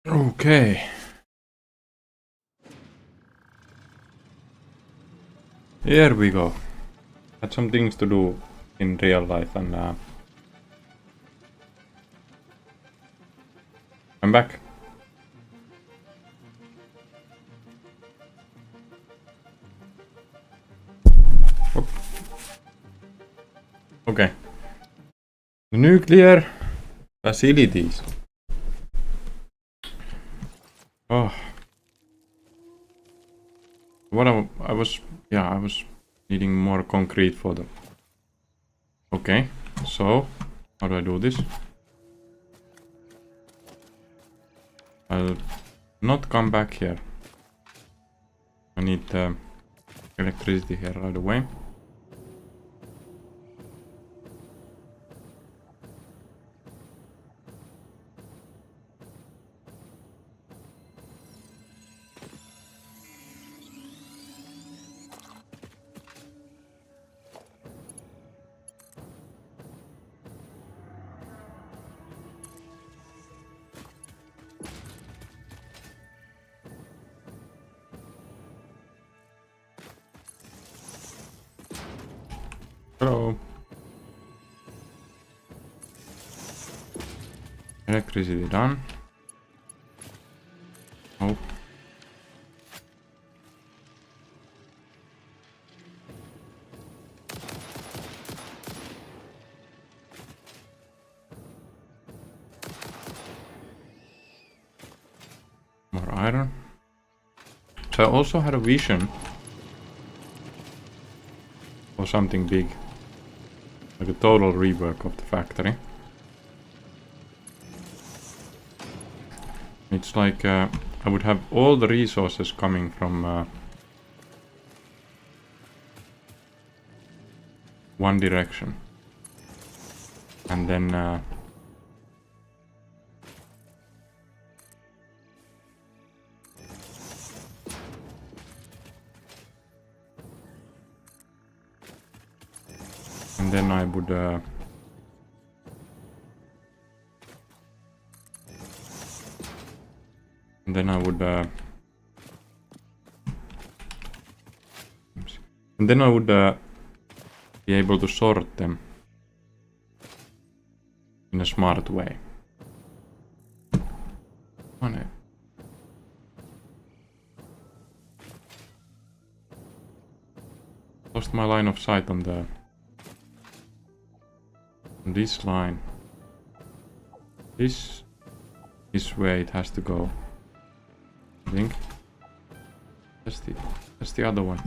Okay. Here we go. Had some things to do in real life and I'm back. Oh. Okay. The nuclear facilities. Oh. What I was needing more concrete for them. Okay, so how do I do this? I'll not come back here. I need electricity here right away. Hello. Electricity done. Oh. More iron. So I also had a vision for something big. Like a total rework of the factory. It's like I would have all the resources coming from one direction. And then I would be able to sort them in a smart way. Money. Lost my line of sight on this line. This is where it has to go, I think. That's the other one.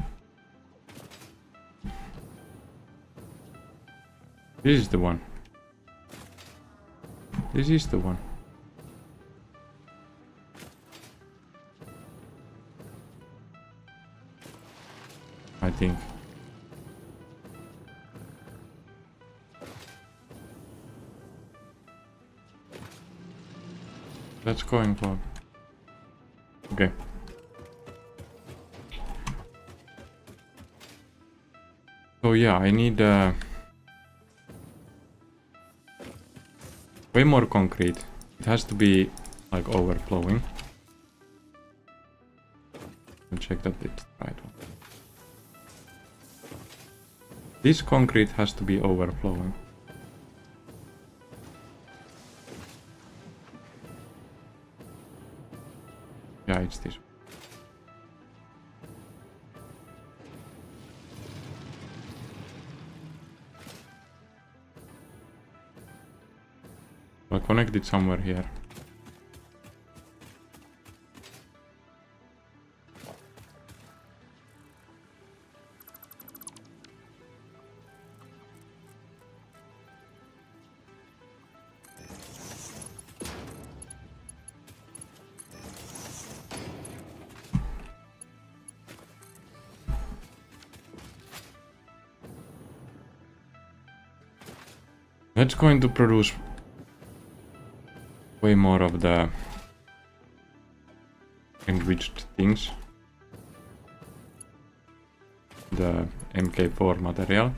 This is the one. This is the one. I think. That's going for. Okay. So yeah, I need way more concrete. It has to be like overflowing. I'll check that it's the right one. This concrete has to be overflowing. Yeah, it's this one. I'll connect it somewhere here. That's going to produce way more of the enriched things. The MK4 material.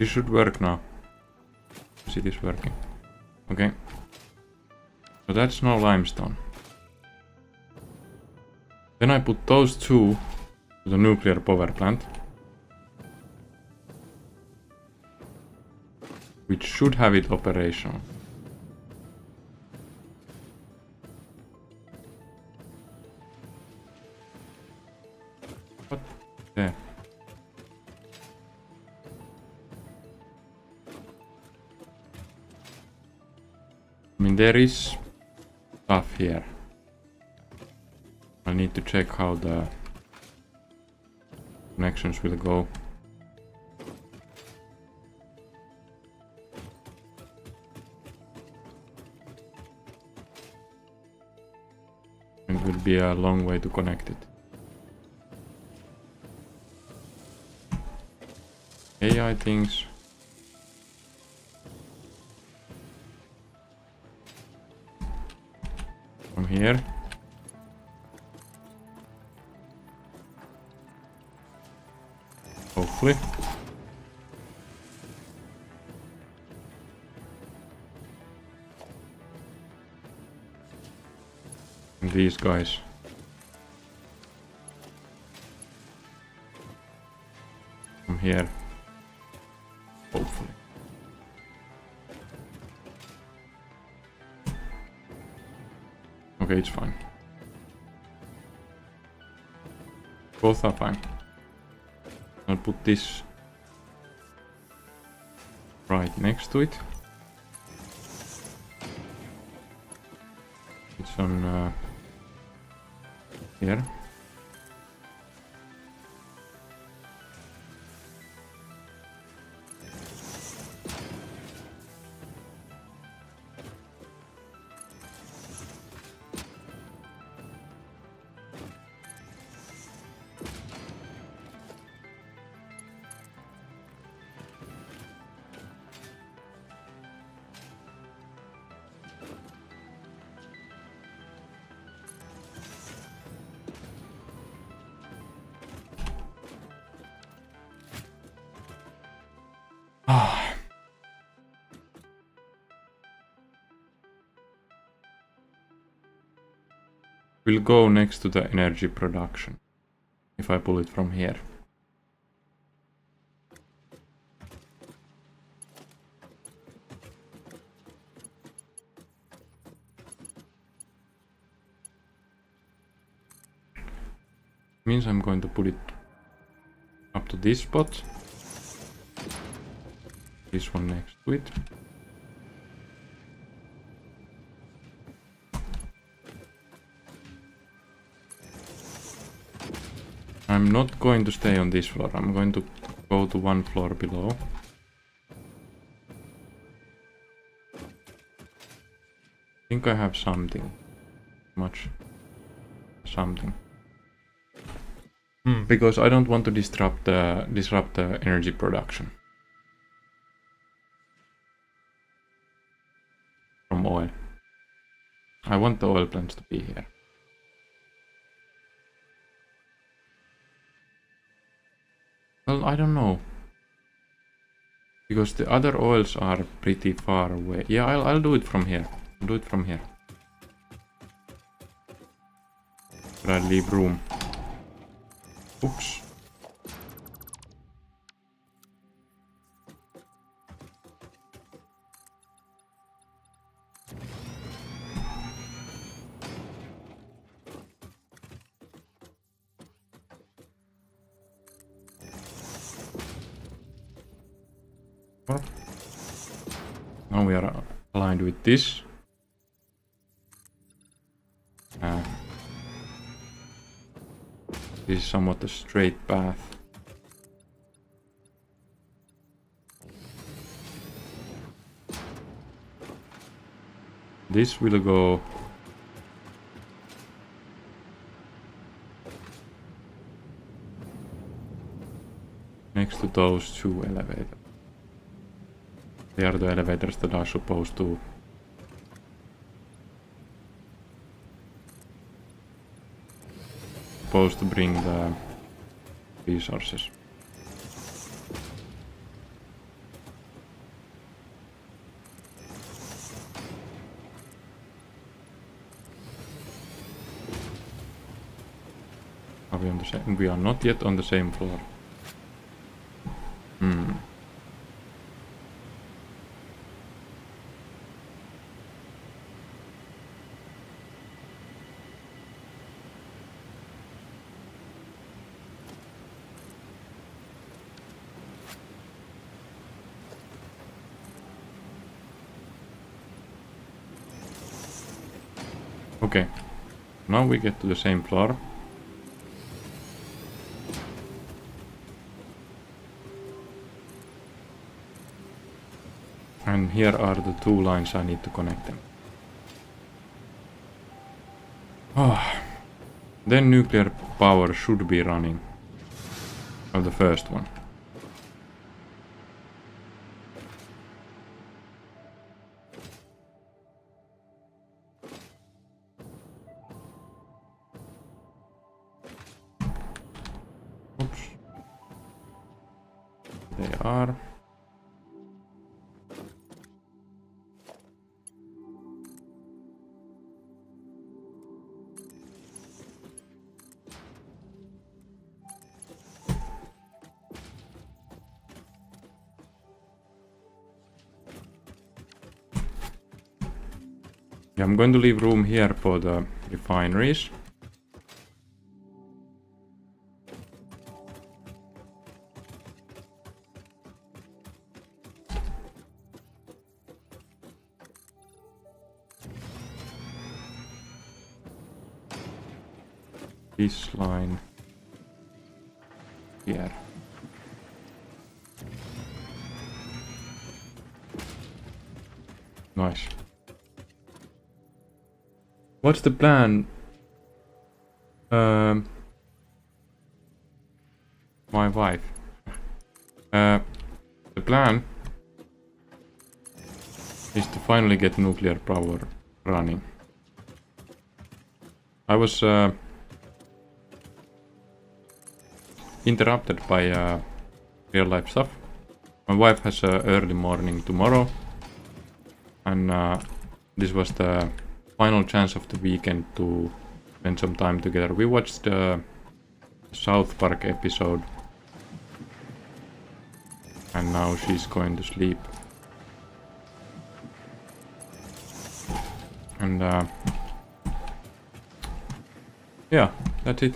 This should work now. Yes, it is working. Okay. So that's no limestone. Then I put those two to the nuclear power plant. Which should have it operational. What? There. I mean, there is stuff here. I need to check how the connections will go. It will be a long way to connect it. AI things. From here. Hopefully. And these guys. From here. Hopefully. Okay, it's fine. Both are fine. I'll put this right next to it. It's on here. Will go next to the energy production if I pull it from here. Means I'm going to put it up to this spot. This one next to it. I'm not going to stay on this floor. I'm going to go to one floor below. I think I have something. Something. Because I don't want to disrupt the energy production from oil. I want the oil plants to be here. Well, I don't know. Because the other oils are pretty far away. Yeah, I'll do it from here. I'll do it from here. But I'll leave room. Oops. Now we are aligned with this. This is somewhat a straight path. This will go next to those two elevators. They are the elevators that are supposed to bring the resources. Are we on the same? We are not yet on the same floor. Okay, now we get to the same floor. And here are the two lines I need to connect them. Then nuclear power should be running. Well, the first one. Oops. They are. Yeah, I'm going to leave room here for the refineries. This line here. Nice. What's the plan? My wife. The plan is to finally get nuclear power running. I was interrupted by real life stuff. My wife has early morning tomorrow, and this was the final chance of the weekend to spend some time together. We watched the South Park episode, and now she's going to sleep. And yeah, that's it.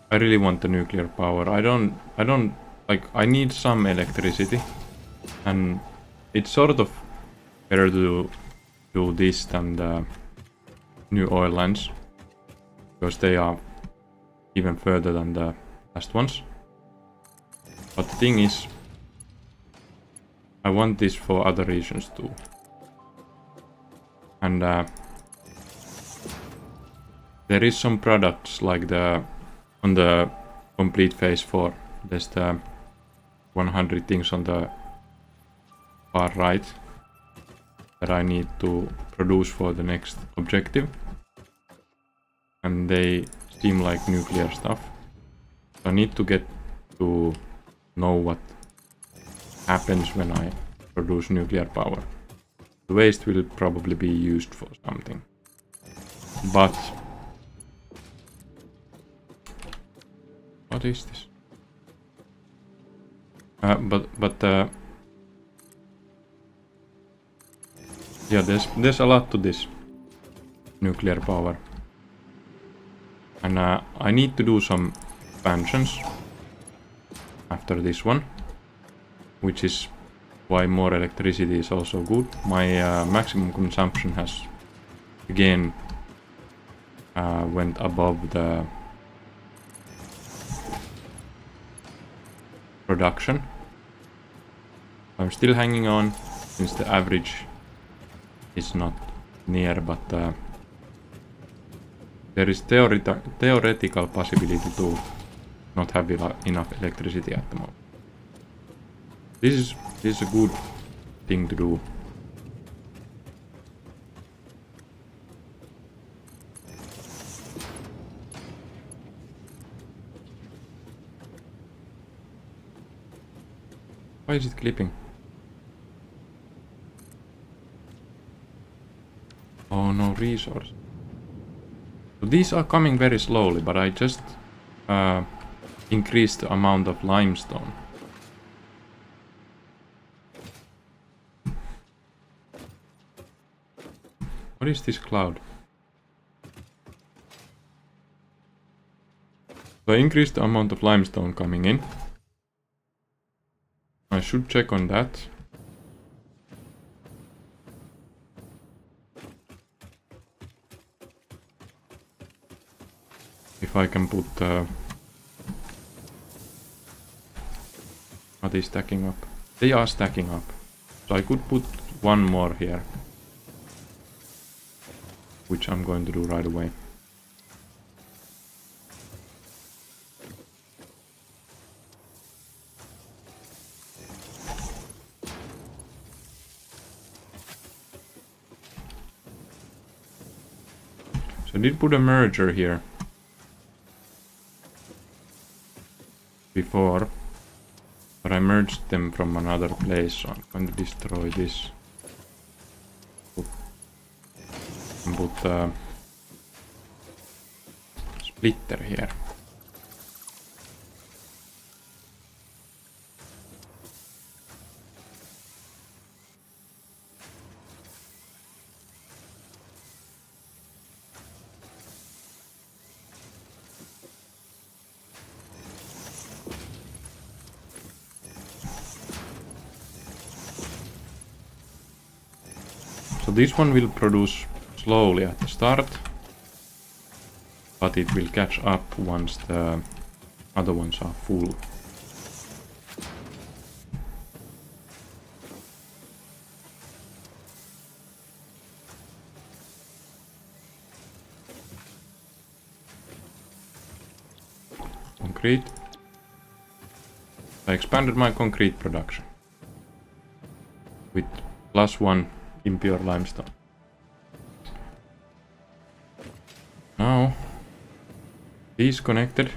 I really want the nuclear power. I don't like, I need some electricity, and it's sort of better to do this than the new oil lands, because they are even further than the last ones. But the thing is, I want this for other reasons too. And there is some products like on the complete phase 4, there's the 100 things on the far right that I need to produce for the next objective, and they seem like nuclear stuff. So I need to get to know what happens when I produce nuclear power. The waste will probably be used for something, but what is this? Yeah, there's a lot to this nuclear power, and I need to do some expansions after this one, which is why more electricity is also good. My maximum consumption has again went above the production. I'm still hanging on since the average is not near, but there is theoretical possibility to not have enough electricity at the moment. This is a good thing to do. Why is it clipping? Oh, no resource. So these are coming very slowly, but I just increased the amount of limestone. What is this cloud? So I increased the amount of limestone coming in. I should check on that. If I can put... Are they stacking up? They are stacking up. So I could put one more here. Which I'm going to do right away. So I did put a merger here. Before. But I merged them from another place, so I'm going to destroy this. And put a splitter here. So this one will produce slowly at the start, but it will catch up once the other ones are full. Concrete. I expanded my concrete production with +1 impure limestone. Now, these connected.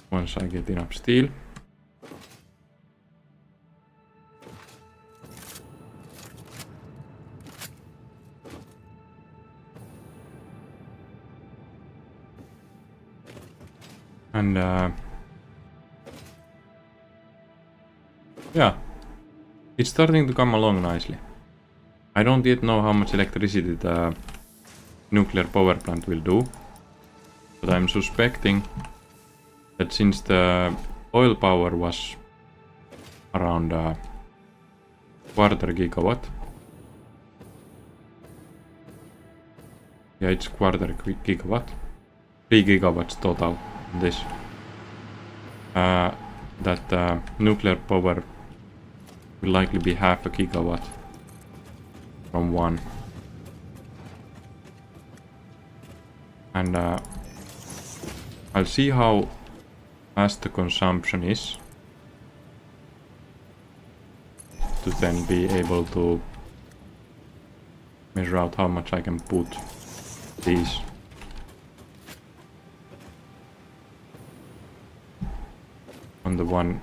Once I get enough steel. And yeah, it's starting to come along nicely. I don't yet know how much electricity the nuclear power plant will do, but I'm suspecting that since the oil power was around quarter gigawatt, yeah, it's quarter gigawatt, 3 gigawatts total on this, that nuclear power will likely be half a gigawatt from one. And I'll see how fast the consumption is to then be able to measure out how much I can put these. On the one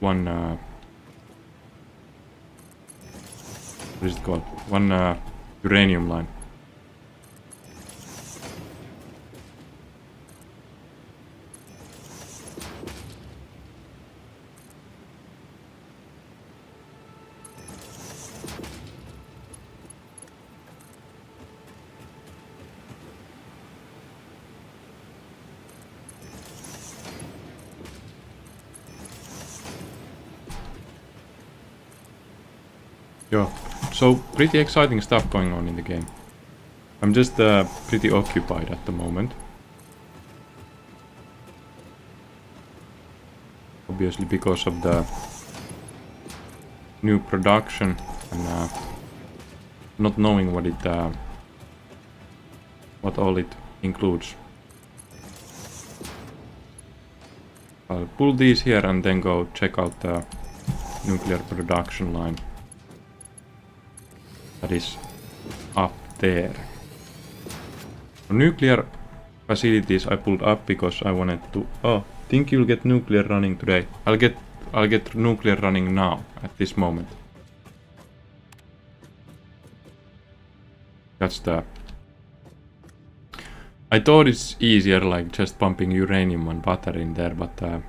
what is it called? One uranium line. Yeah, so pretty exciting stuff going on in the game. I'm just pretty occupied at the moment. Obviously because of the new production and not knowing what all it includes. I'll pull these here and then go check out the nuclear production line. That is up there. Nuclear facilities I pulled up because I wanted to... Oh, think you'll get nuclear running today. I'll get nuclear running now, at this moment. That's the... I thought it's easier, like just pumping uranium and butter in there, but then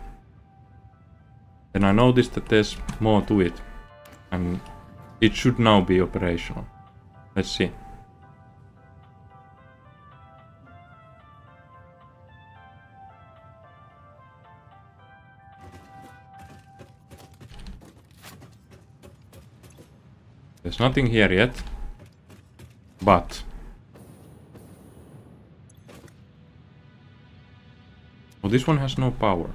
I noticed that there's more to it, and it should now be operational. Let's see. There's nothing here yet, but oh, this one has no power.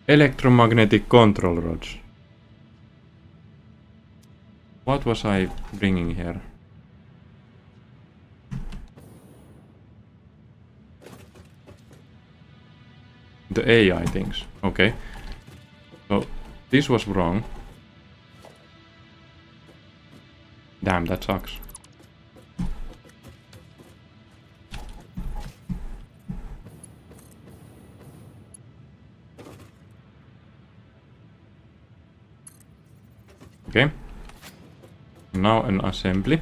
Electromagnetic control rods. What was I bringing here? The AI things. Okay. So this was wrong. Damn, that sucks. Okay. Now an assembly.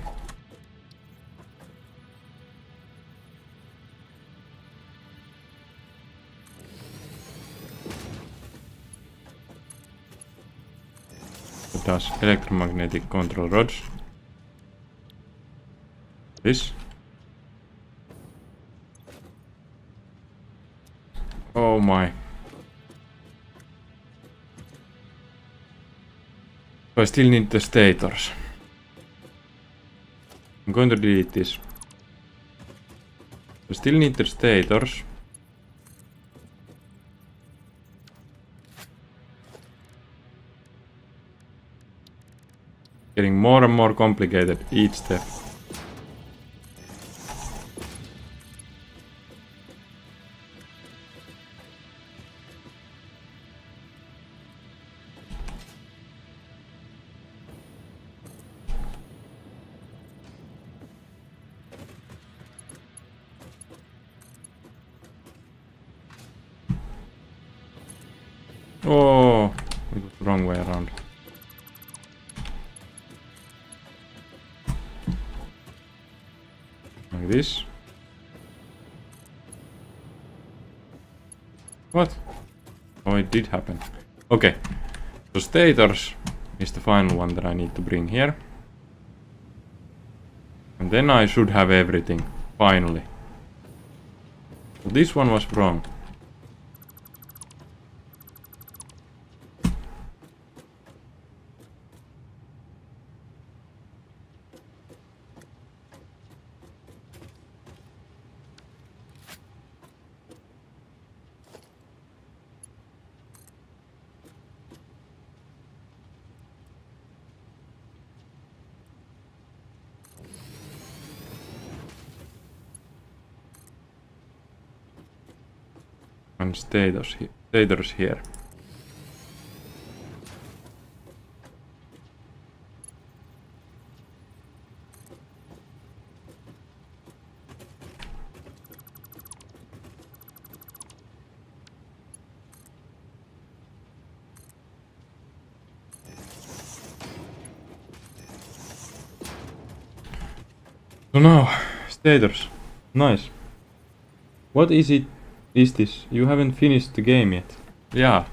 It does electromagnetic control rods. This. Oh my. So I still need the stators. I'm going to delete this. I still need the stators. Getting more and more complicated each step. Oh, it was the wrong way around. Like this. What? Oh, it did happen. Okay. So stators is the final one that I need to bring here. And then I should have everything, finally. So this one was wrong. And stators here. So now, stators. Nice. What is it? Is this? You haven't finished the game yet. Yeah.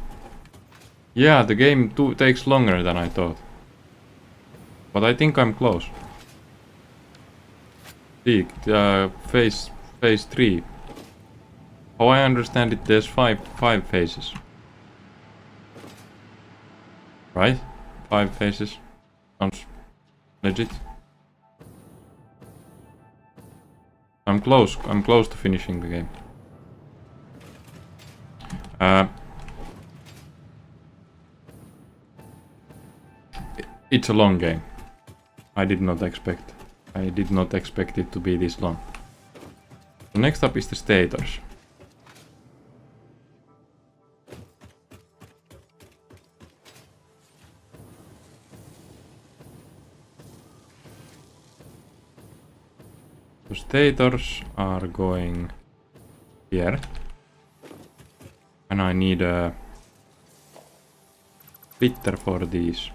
Yeah, the game takes longer than I thought. But I think I'm close. See, phase 3. How I understand it, there's five phases. Right? 5 phases. Sounds legit. I'm close to finishing the game. It's a long game. I did not expect it to be this long. So next up is the stators. So stators are going here. And I need a splitter for these.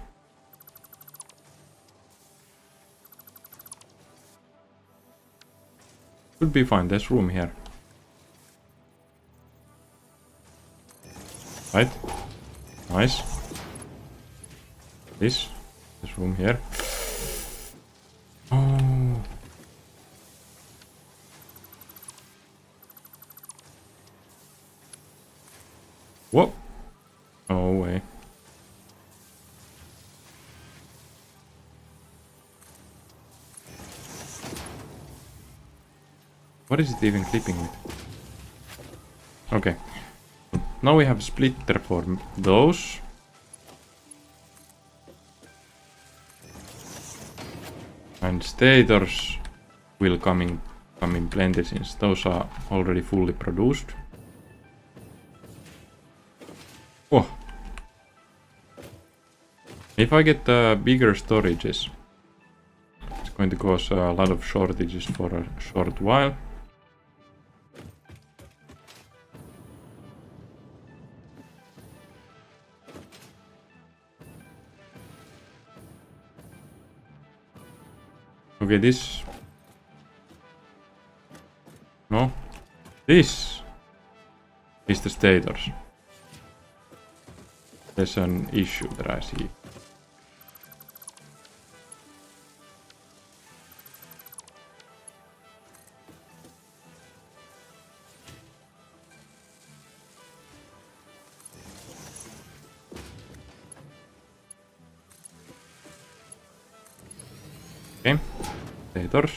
Should be fine, there's room here. Right? Nice. There's room here. Oh. Whoa. No way. What is it even clipping with? Okay. Now we have a splitter for those. And stators will come in plenty since those are already fully produced. Oh. If I get bigger storages, it's going to cause a lot of shortages for a short while. Okay, this... No. This is the stators. There's an issue that I see. Okay, stators.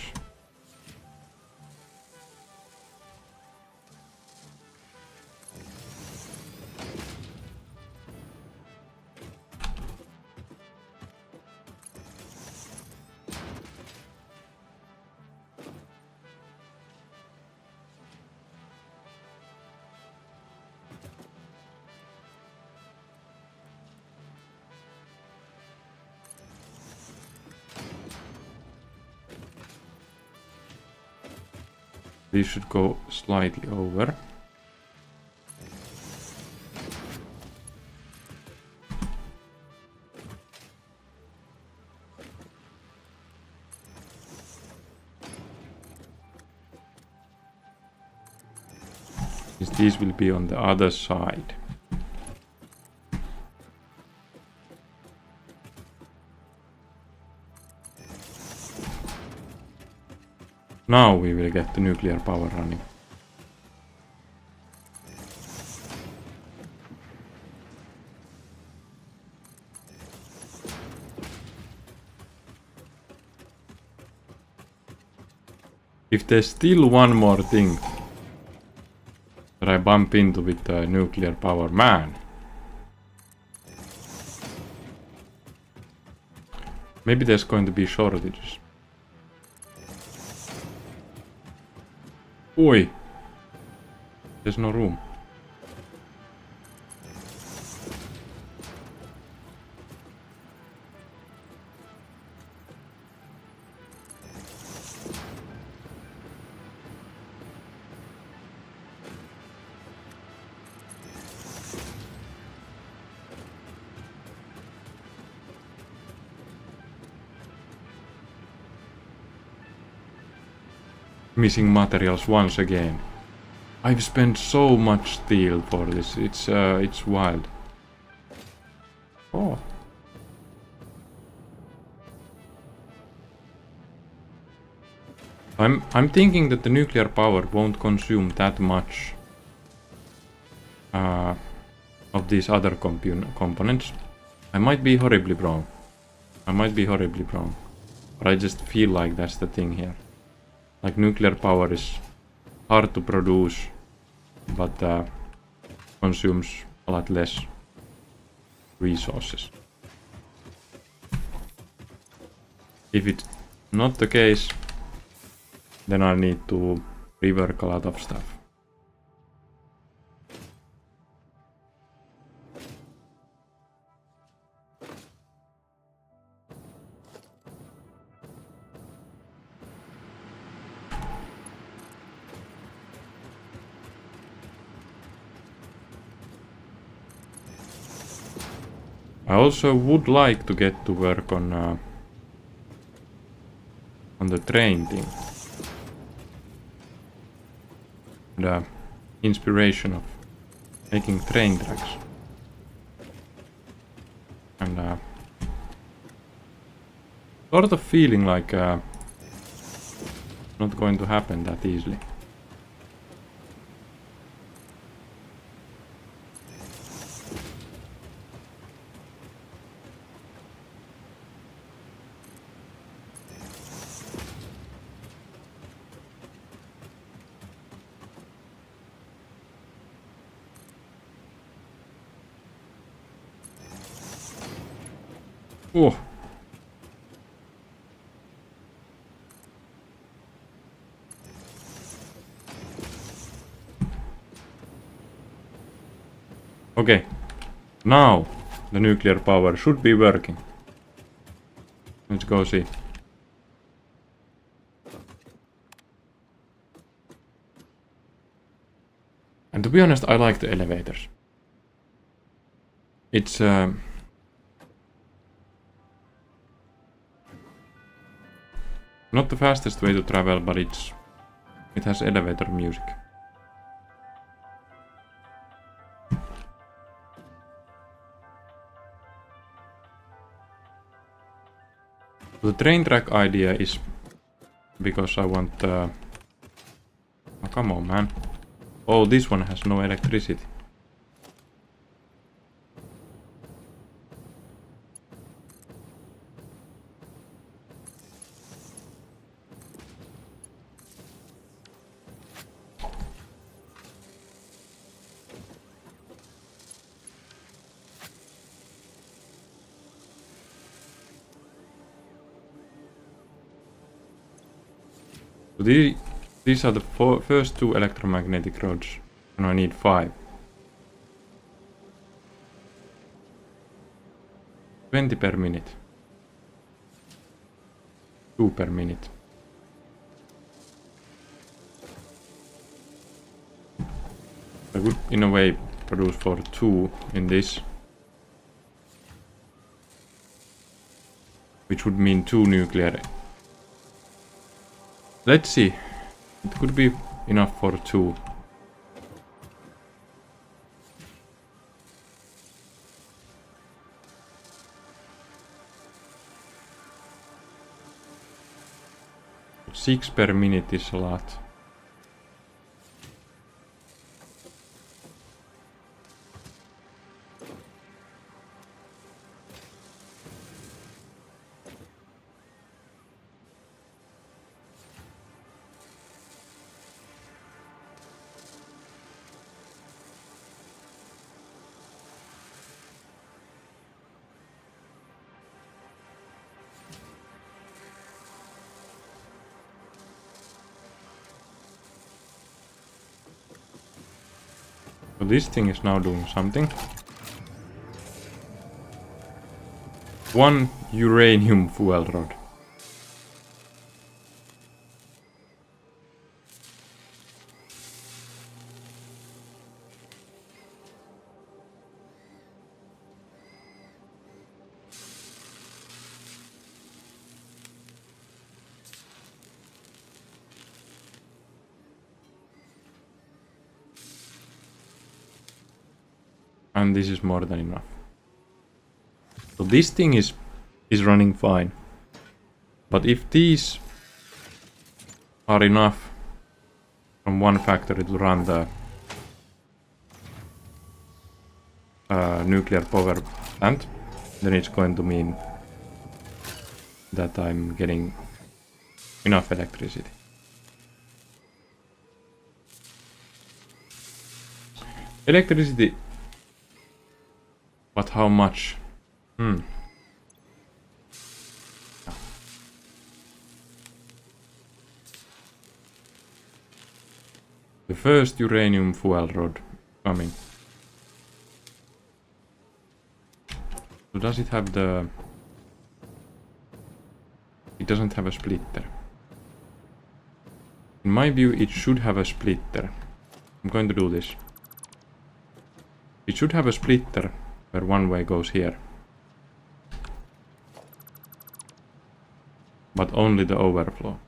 These should go slightly over. These will be on the other side. Now we will get the nuclear power running. If there's still one more thing that I bump into with the nuclear power, man. Maybe there's going to be shortages. Oi! There's no room. Missing materials once again. I've spent so much steel for this. It's wild. Oh. I'm thinking that the nuclear power won't consume that much of these other components. I might be horribly wrong. But I just feel like that's the thing here. Like nuclear power is hard to produce, but consumes a lot less resources. If it's not the case, then I need to rework a lot of stuff. I also would like to get to work on the train thing. The inspiration of making train tracks. And sort of feeling like not going to happen that easily. Oh. Okay, now the nuclear power should be working. Let's go see. And to be honest, I like the elevators. It's not the fastest way to travel, but it has elevator music. The train track idea is because I want oh, come on, man. Oh, this one has no electricity. So these are the first two electromagnetic rods, and I need 5. 20 per minute. 2 per minute. I could, in a way, produce for 2 in this. Which would mean 2 nuclear. Let's see. It could be enough for 2. Six per minute is a lot. So this thing is now doing something. 1 uranium fuel rod. And this is more than enough. So this thing is running fine. But if these are enough from one factory to run the nuclear power plant, then it's going to mean that I'm getting enough electricity. Electricity. But how much? The first uranium fuel rod coming. So does it have the... It doesn't have a splitter. In my view, it should have a splitter. I'm going to do this. It should have a splitter where one way goes here. but only the overflow.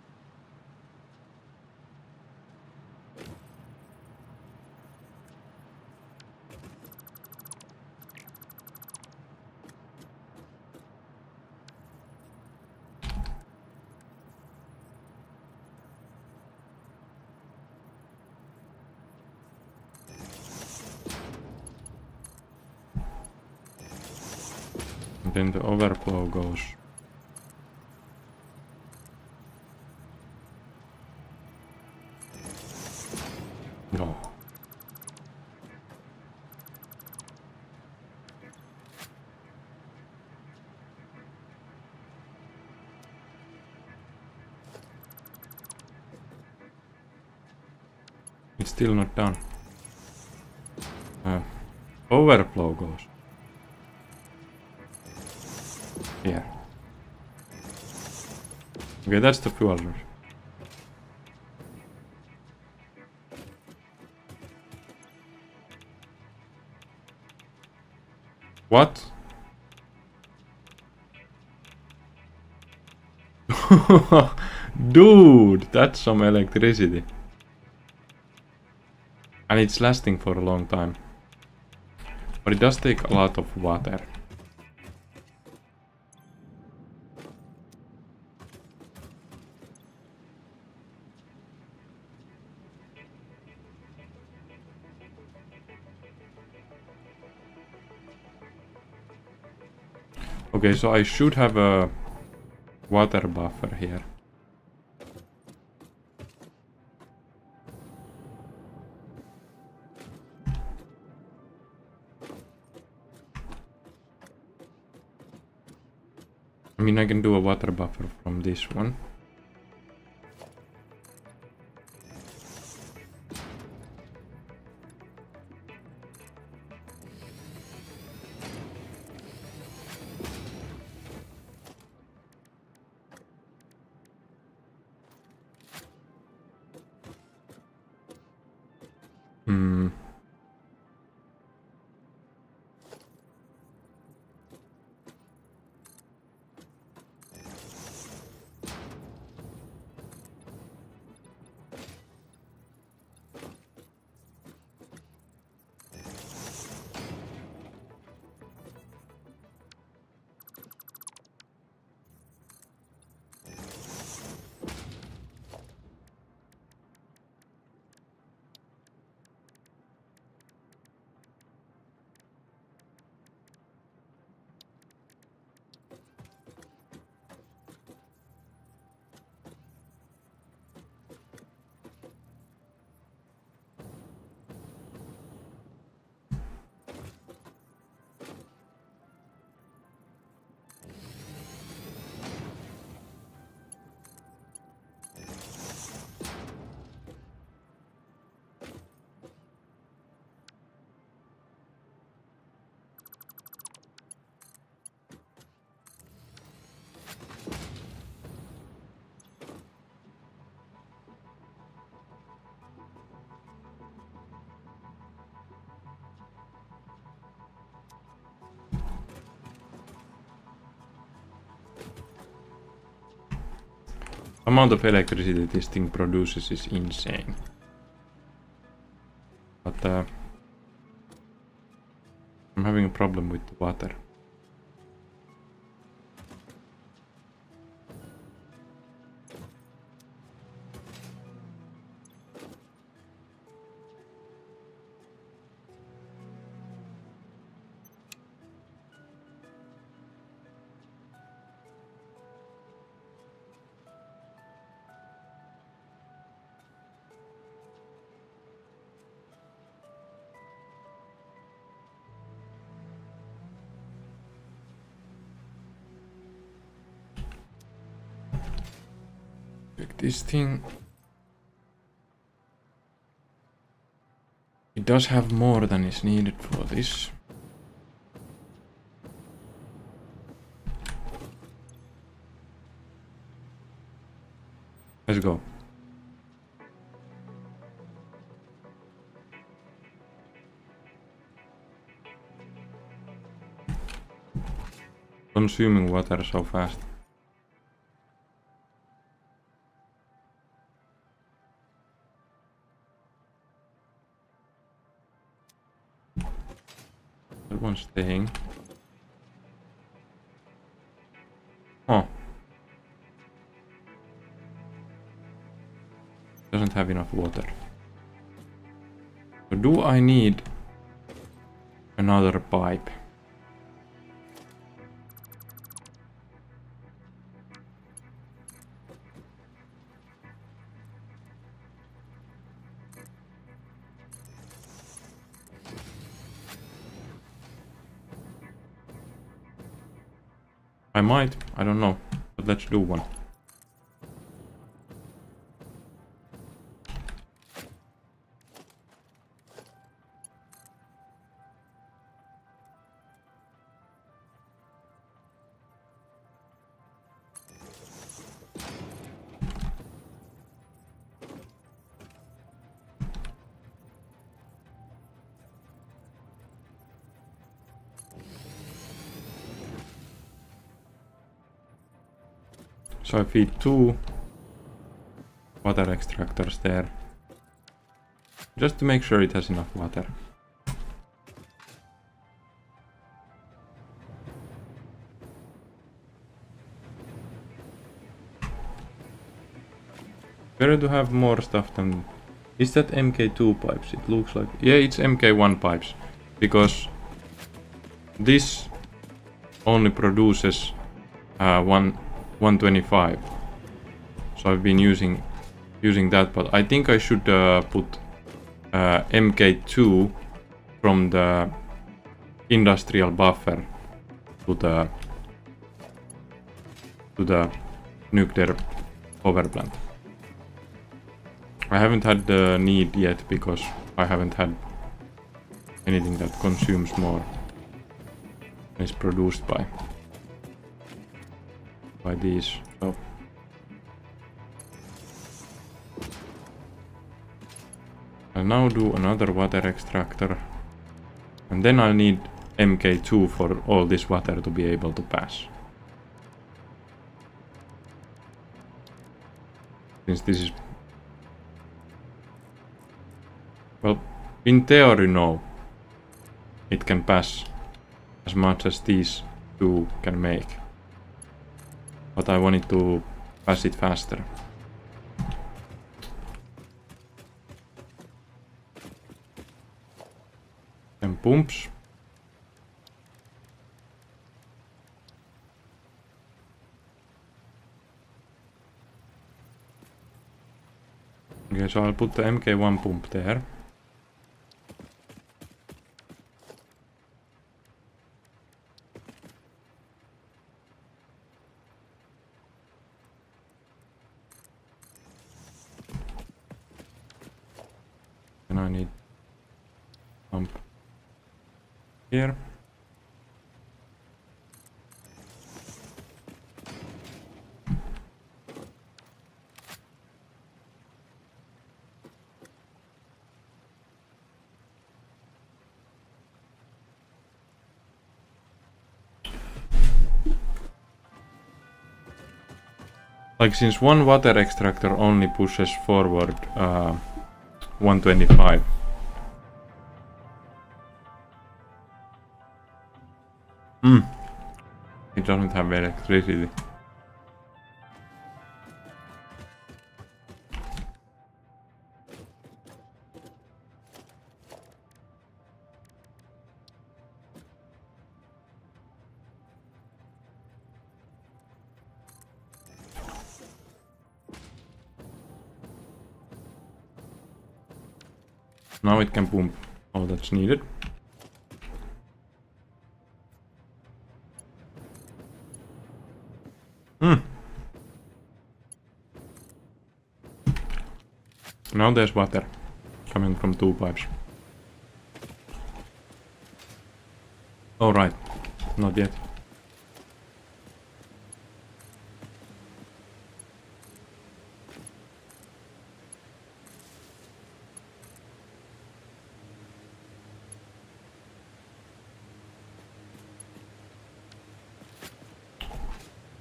And then the overflow goes no. It's still not done. Overflow goes here. Okay, that's the fuel source. What? Dude, that's some electricity. And it's lasting for a long time. But it does take a lot of water. Okay, so I should have a water buffer here. I mean, I can do a water buffer from this one. Amount of electricity this thing produces is insane. But I'm having a problem with the water. Check this thing. It does have more than is needed for this. Let's go. Consuming water so fast. one staying. Oh. Doesn't have enough water. So do I need another pipe? I might, I don't know, but let's do one. So I feed 2 water extractors there, just to make sure it has enough water. Better to have more stuff than... Is that MK2 pipes? It looks like... Yeah, it's MK1 pipes, because this only produces 125. So I've been using that, but I think I should put MK2 from the industrial buffer to the nuclear power plant. I haven't had the need yet because I haven't had anything that consumes more than is produced by these. So I'll now do another water extractor, and then I'll need MK2 for all this water to be able to pass. Since this is... Well, in theory, no. It can pass as much as these two can make. But I wanted to pass it faster. And pumps. Okay, so I'll put the MK1 pump there. And I need pump here. Like, since one water extractor only pushes forward 125. It doesn't have electricity. Now it can pump all that's needed. Now there's water coming from 2 pipes. Oh right, not yet.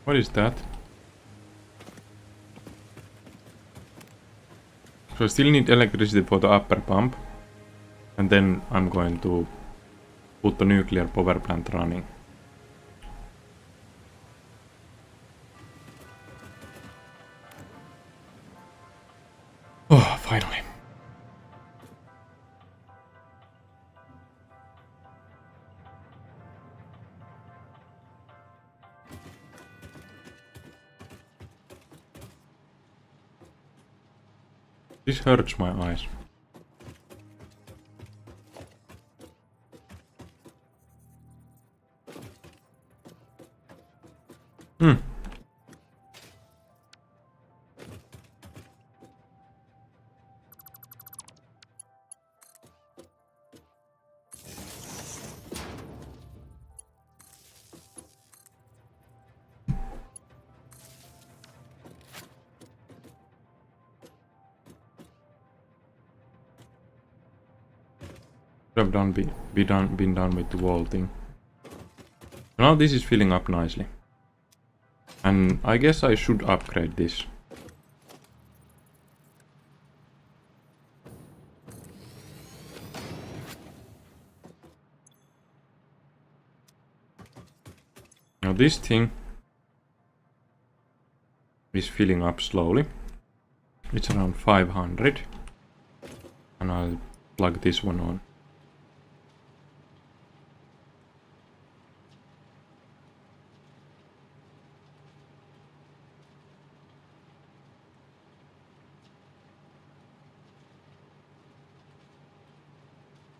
What is that? So I still need electricity for the upper pump, and then I'm going to put the nuclear power plant running. Oh, finally. This hurts my eyes. Could have been done with the wall thing. Now this is filling up nicely. And I guess I should upgrade this. Now this thing is filling up slowly. It's around 500. And I'll plug this one on.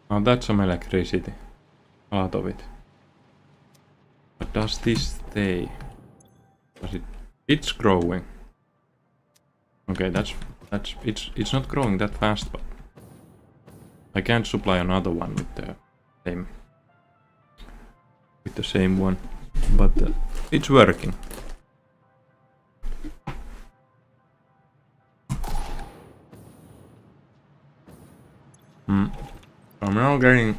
Now that's some electricity out of it. But does this stay? Does it? It's growing. Okay, it's not growing that fast, but I can't supply another one with the same one. But it's working. I'm now getting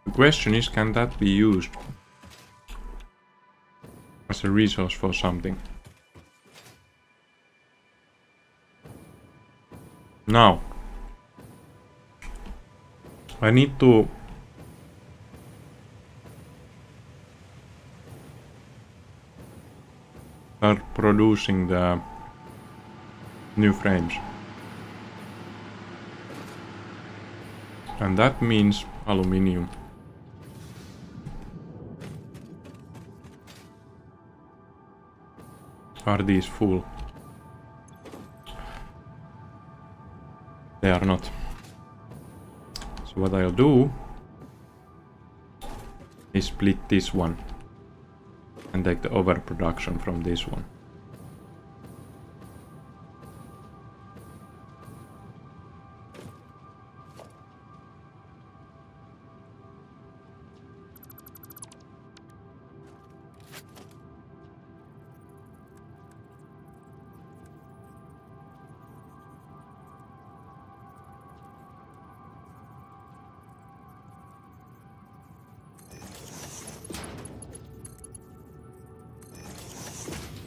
the question is, can that be used as a resource for something? Now, I need to start producing the new frames. And that means aluminium. Are these full? They are not. So what I'll do is split this one and take the overproduction from this one.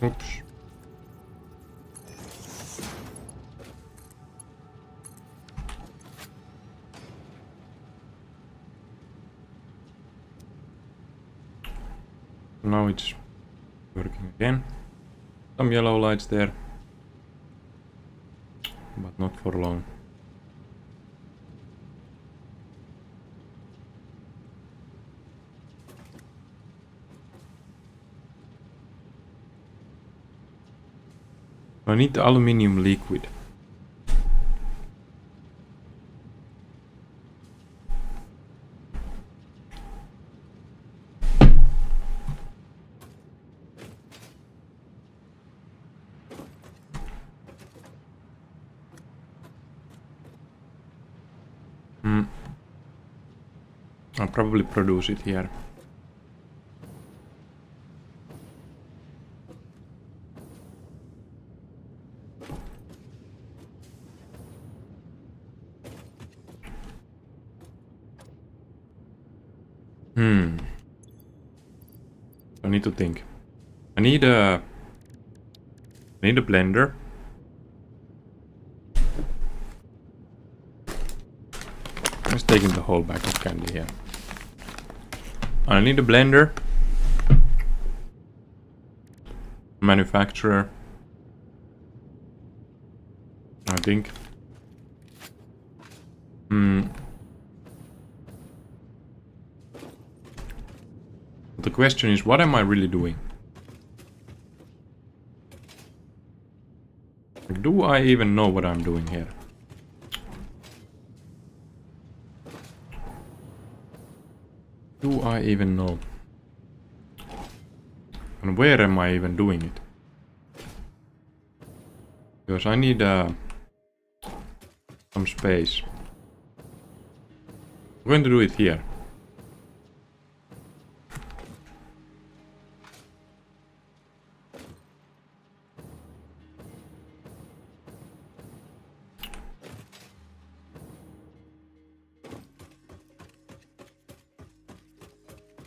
Oops. Now it's working again. Some yellow lights there, but not for long. I need the aluminium liquid. I'll probably produce it here. I need to think. I need a blender. I'm just taking the whole bag of candy here. I need a blender. Manufacturer. I think. The question is, what am I really doing? Do I even know what I'm doing here? Do I even know? And where am I even doing it? Because I need some space. I'm going to do it here.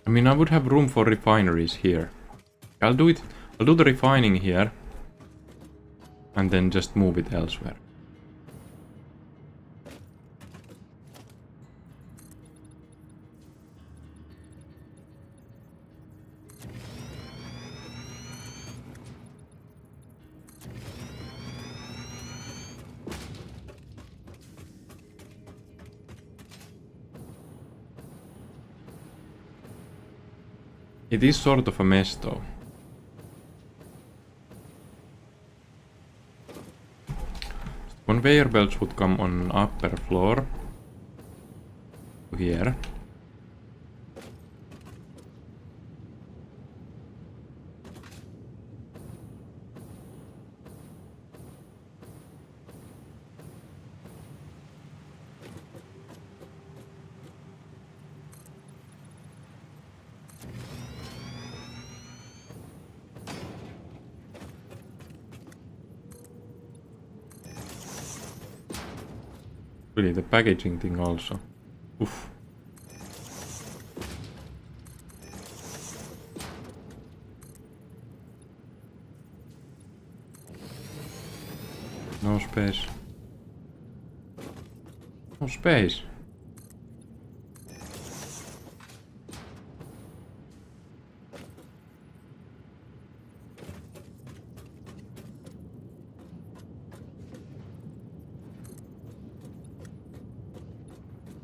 I mean, I would have room for refineries here. I'll do it. I'll do the refining here. And then just move it elsewhere. It is sort of a mess though. Conveyor belts would come on upper floor. Here. Really, the packaging thing also. Oof. No space. No space.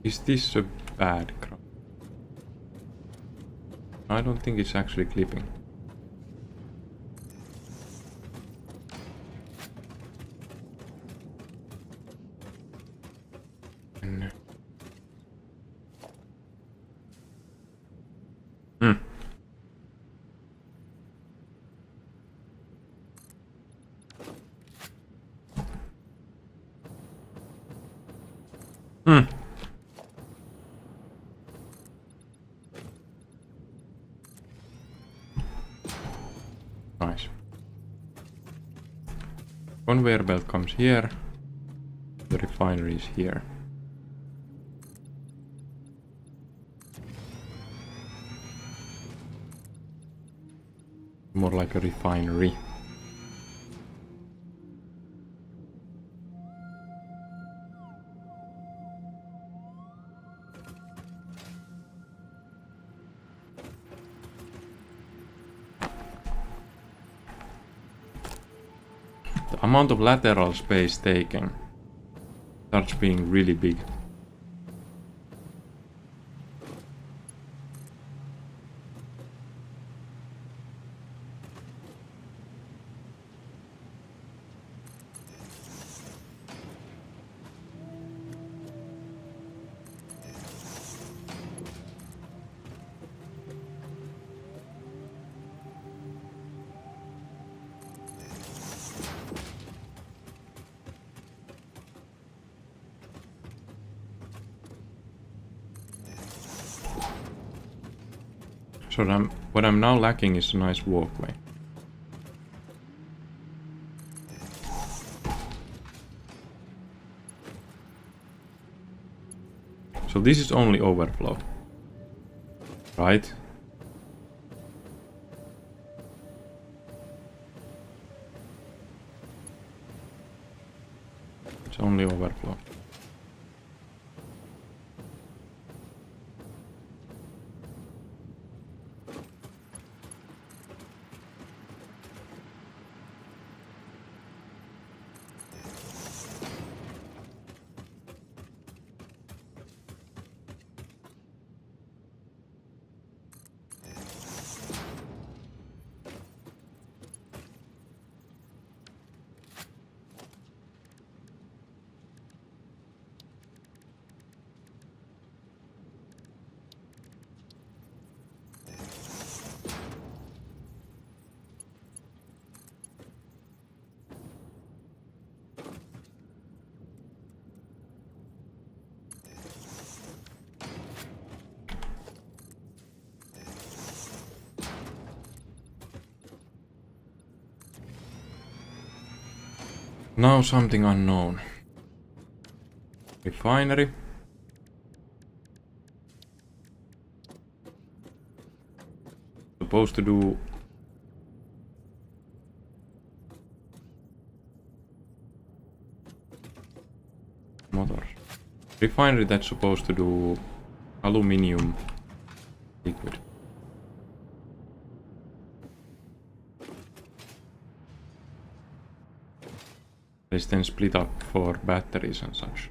Is this a bad crop? I don't think it's actually clipping. Nice. Conveyor belt comes here. The refinery is here. More like a refinery. The amount of lateral space taken starts being really big. So what I'm now lacking is a nice walkway. So this is only overflow, right? It's only overflow. Now something unknown. Refinery. Supposed to do motors. Refinery that's supposed to do aluminium liquid. It's then split up for batteries and such.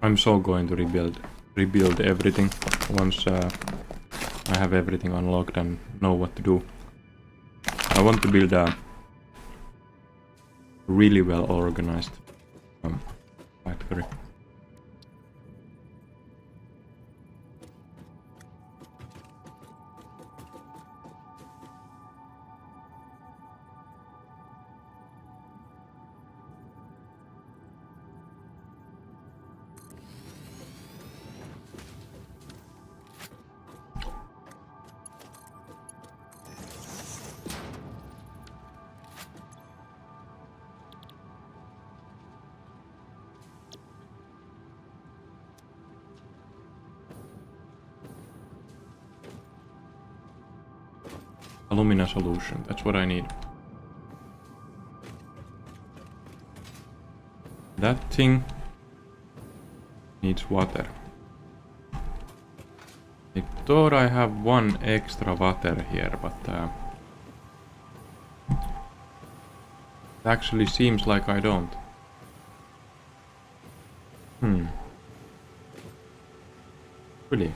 I'm so going to rebuild everything once I have everything unlocked and know what to do. I want to build a really well organized factory. Alumina solution, that's what I need. That thing needs water. I thought I have one extra water here, but it actually seems like I don't. Really?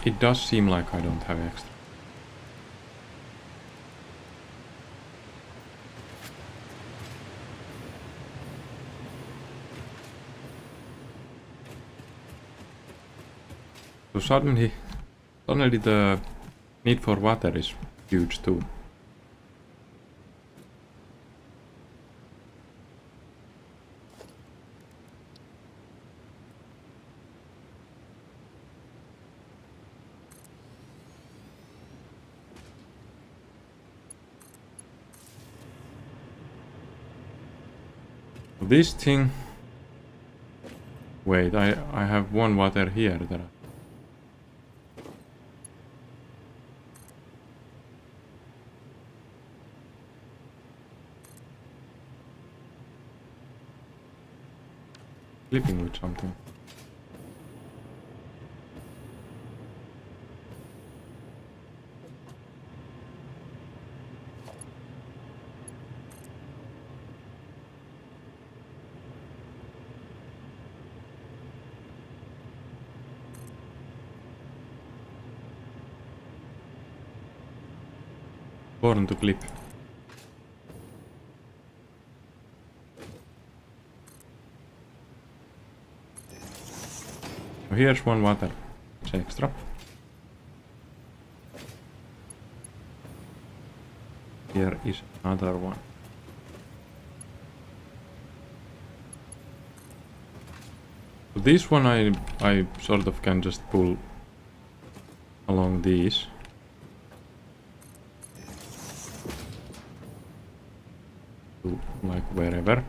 It does seem like I don't have extra. So suddenly the need for water is huge too. This thing... Wait, I have one water here that clipping with something. Born to clip. So here's one water. It's extra. Here is another one. So this one I sort of can just pull along these. To like wherever.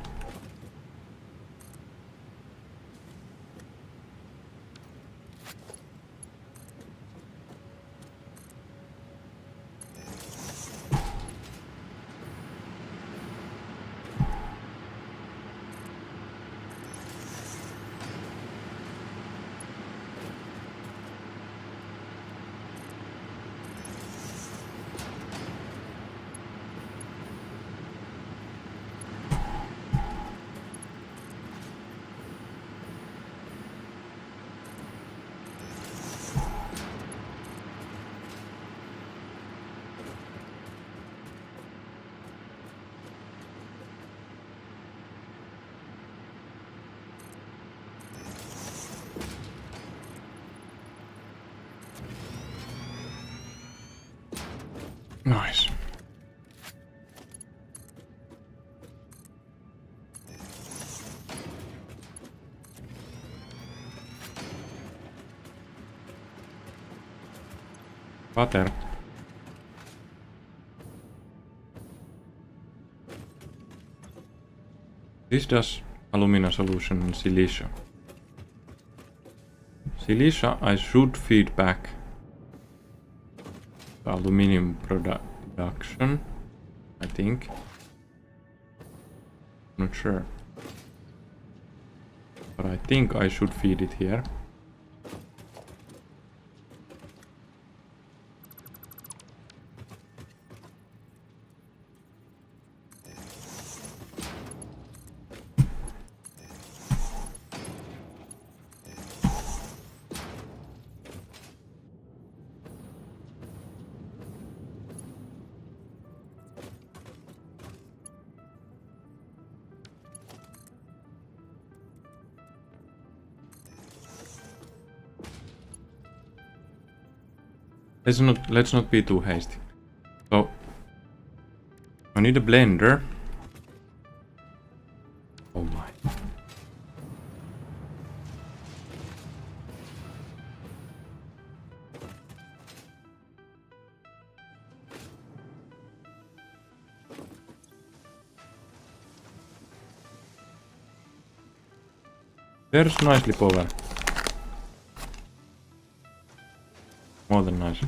Nice. Water. This does alumina solution in silica. Silica I should feed back the aluminium production, I think. Not sure. But I think I should feed it here. Let's not be too hasty. So I need a blender. Oh my. There's nicely power. More than nice.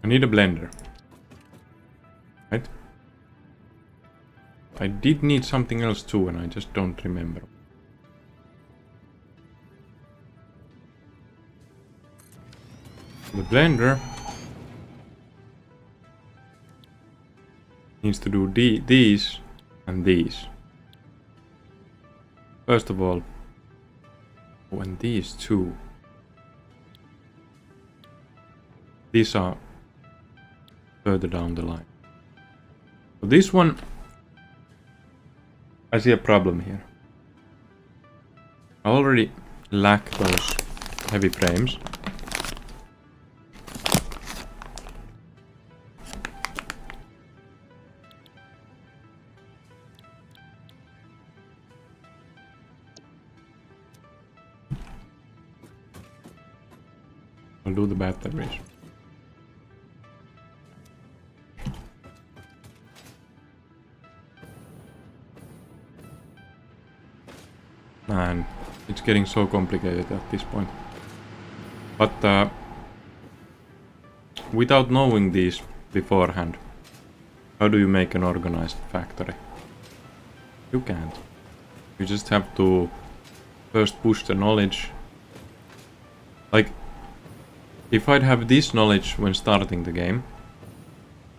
I need a blender. Right? I did need something else too, and I just don't remember. The blender needs to do these and these. First of all, and these two. These are further down the line. So this one, I see a problem here. I already lack those heavy frames. I'll do the batteries. Man, it's getting so complicated at this point. But without knowing these beforehand. How do you make an organized factory? You can't. You just have to first push the knowledge. Like, if I'd have this knowledge when starting the game,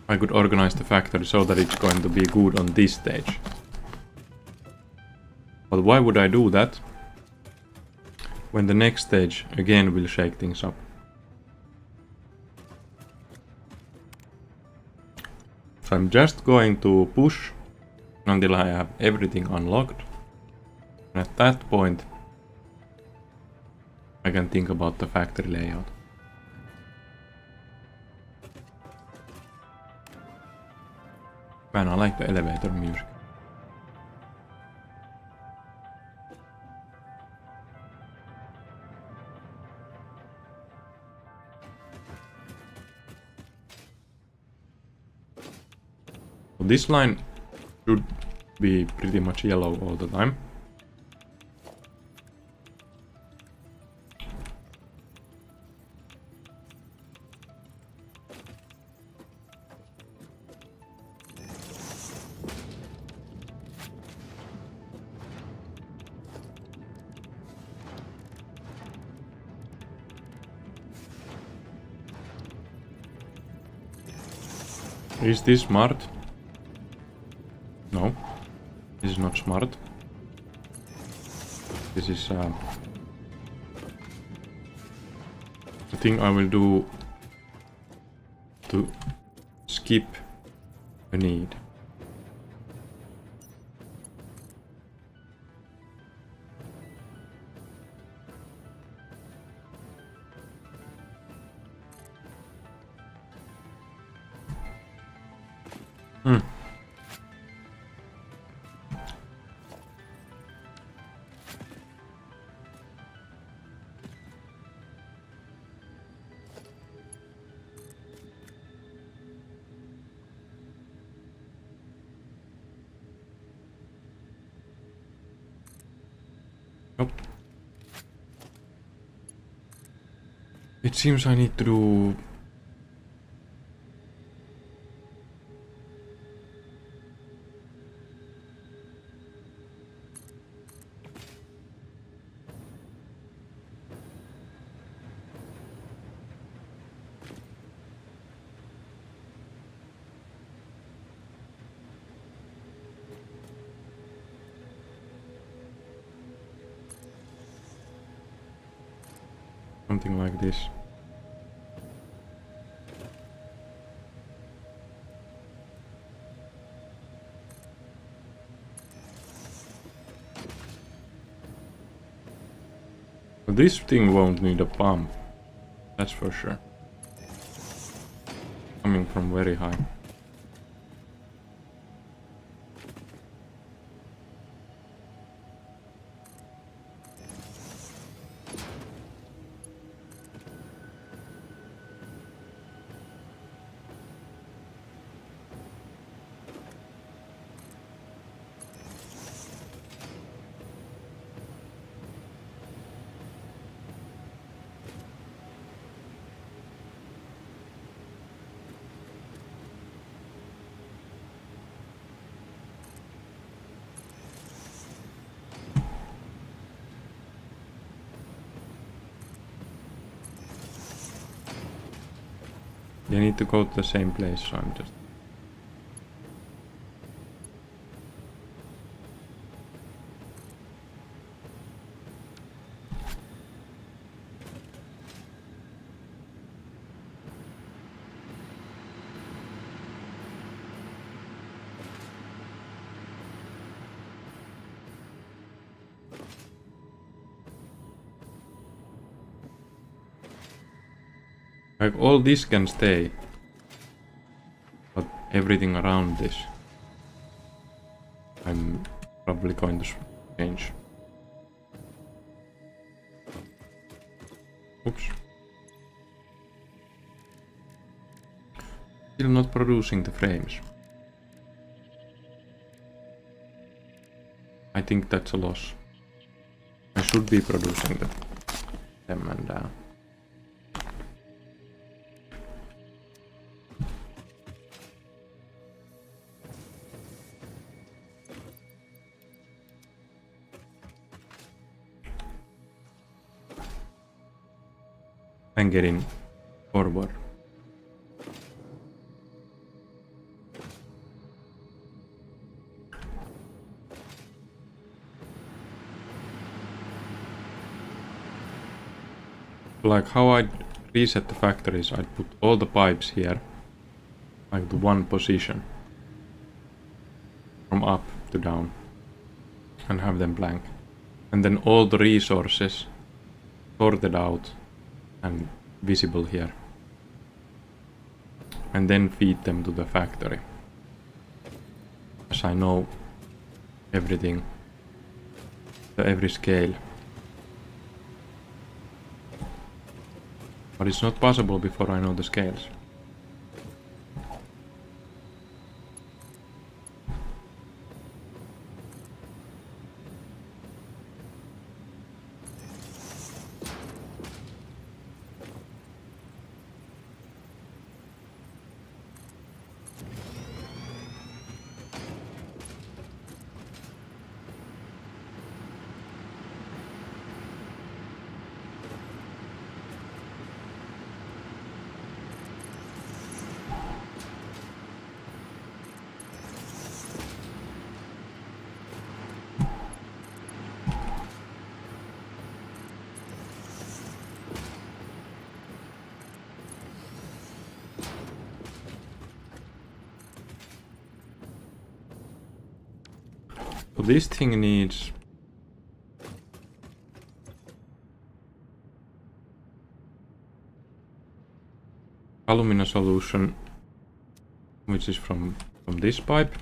I could organize the factory so that it's going to be good on this stage. But why would I do that when the next stage again will shake things up? So I'm just going to push until I have everything unlocked. And at that point, I can think about the factory layout. Man, I like the elevator music. So this line should be pretty much yellow all the time. Is this smart? No, this is not smart. This is the thing I will do to skip a need. Nope. It seems I need to do something like this. This thing won't need a pump, that's for sure. Coming from very high. You need to go to the same place, so I'm just... Like, all this can stay, but everything around this I'm probably going to change. Oops. Still not producing the frames. I think that's a loss. I should be producing them and and getting forward. Like how I'd reset the factories, I'd put all the pipes here, like to one position, from up to down, and have them blank. And then all the resources sorted out and visible here. And then feed them to the factory. As I know everything, every scale. But it's not possible before I know the scales. So this thing needs alumina solution, which is from this pipe.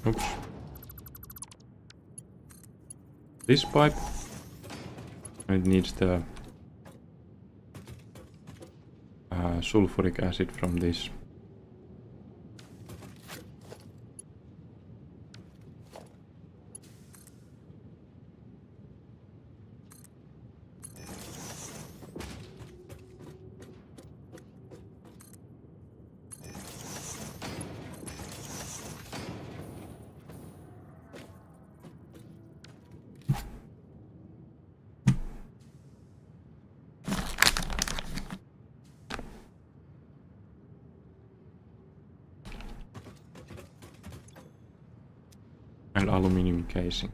Oops. This pipe. And it needs the sulfuric acid from this. And aluminium casing.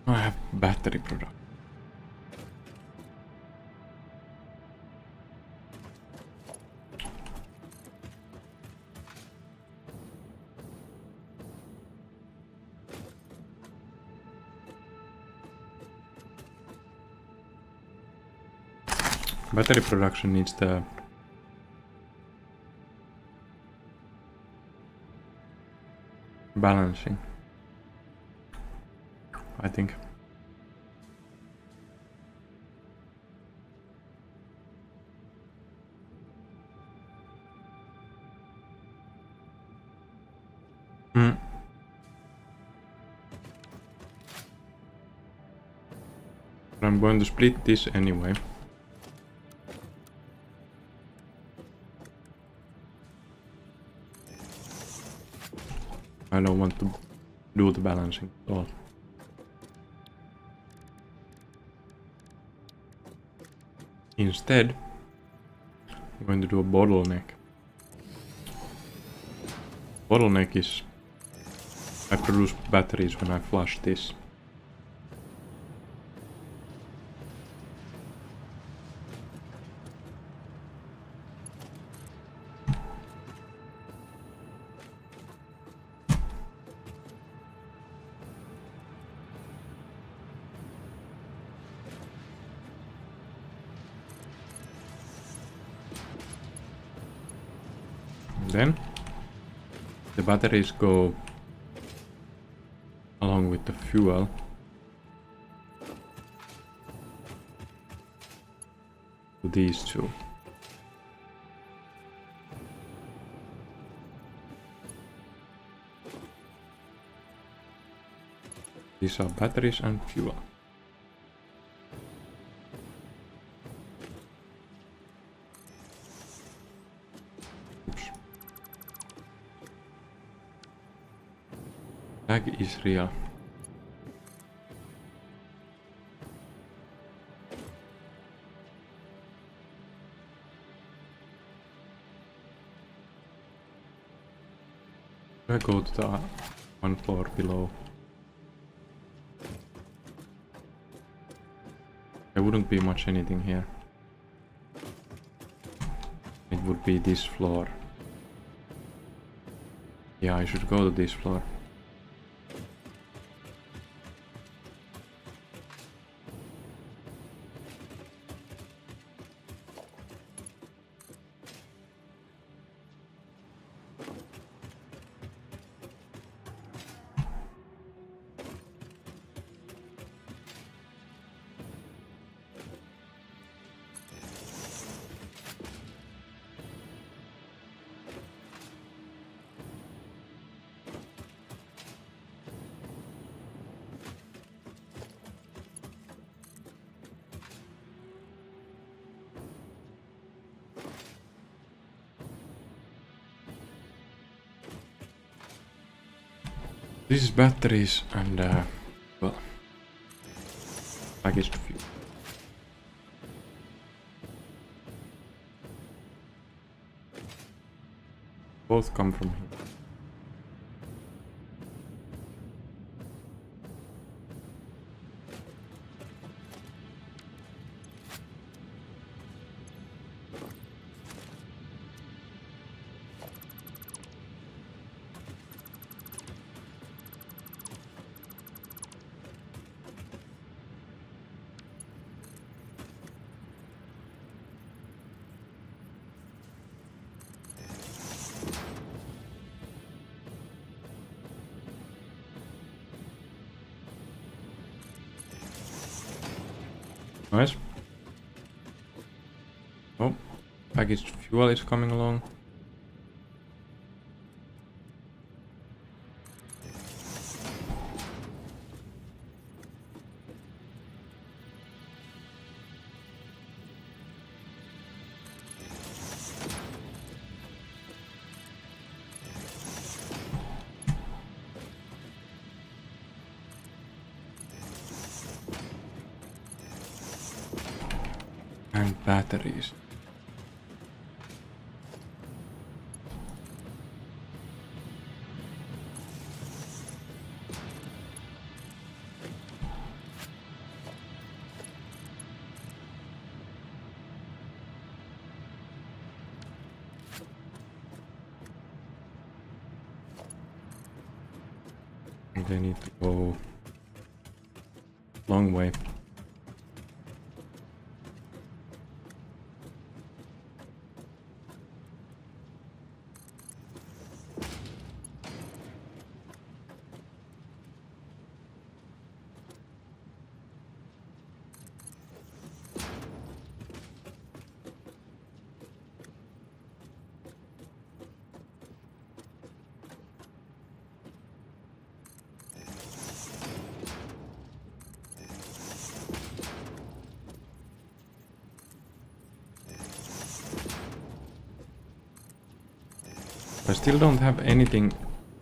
I have battery product. Battery production needs the balancing, I think. But I'm going to split this anyway. I don't want to do the balancing at all. Instead, I'm going to do a bottleneck. Bottleneck is I produce batteries when I flush this. Then the batteries go along with the fuel to these two. These are batteries and fuel. Lag is real. I go to the one floor below. There wouldn't be much anything here. It would be this floor. Yeah, I should go to this floor. This is batteries and well, packaged fuel. Both come from here. Nice. Oh, packaged fuel is coming along. And batteries. And they need to go long way. I still don't have anything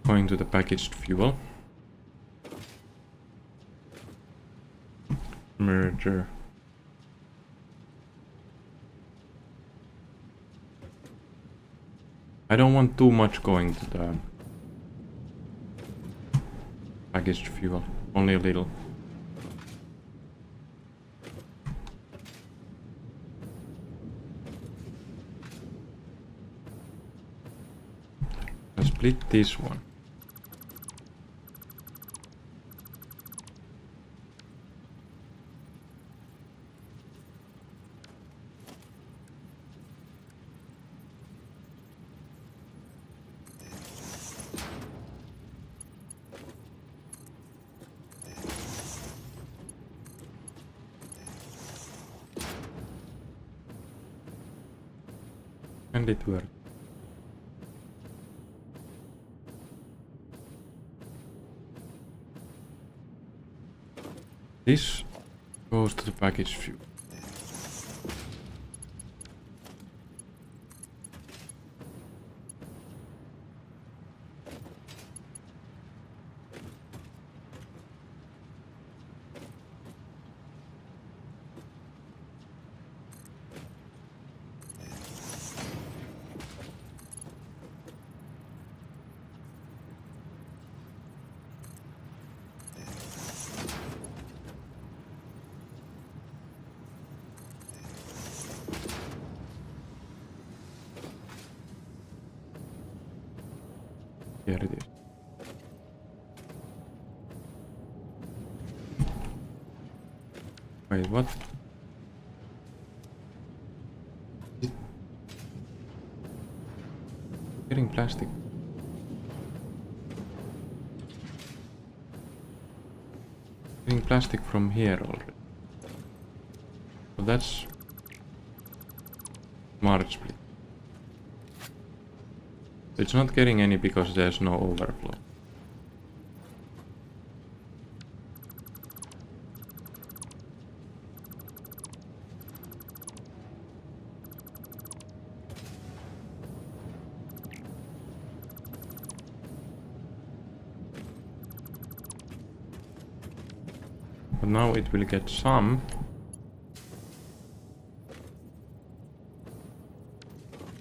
going to the packaged fuel. Merger. I don't want too much going to the packaged fuel, only a little. I'll split this one. And it worked. This goes to the package fuel. Here it is. Wait, what? Getting plastic. Getting plastic from here already. So that's smart split. It's not getting any because there's no overflow. But now it will get some.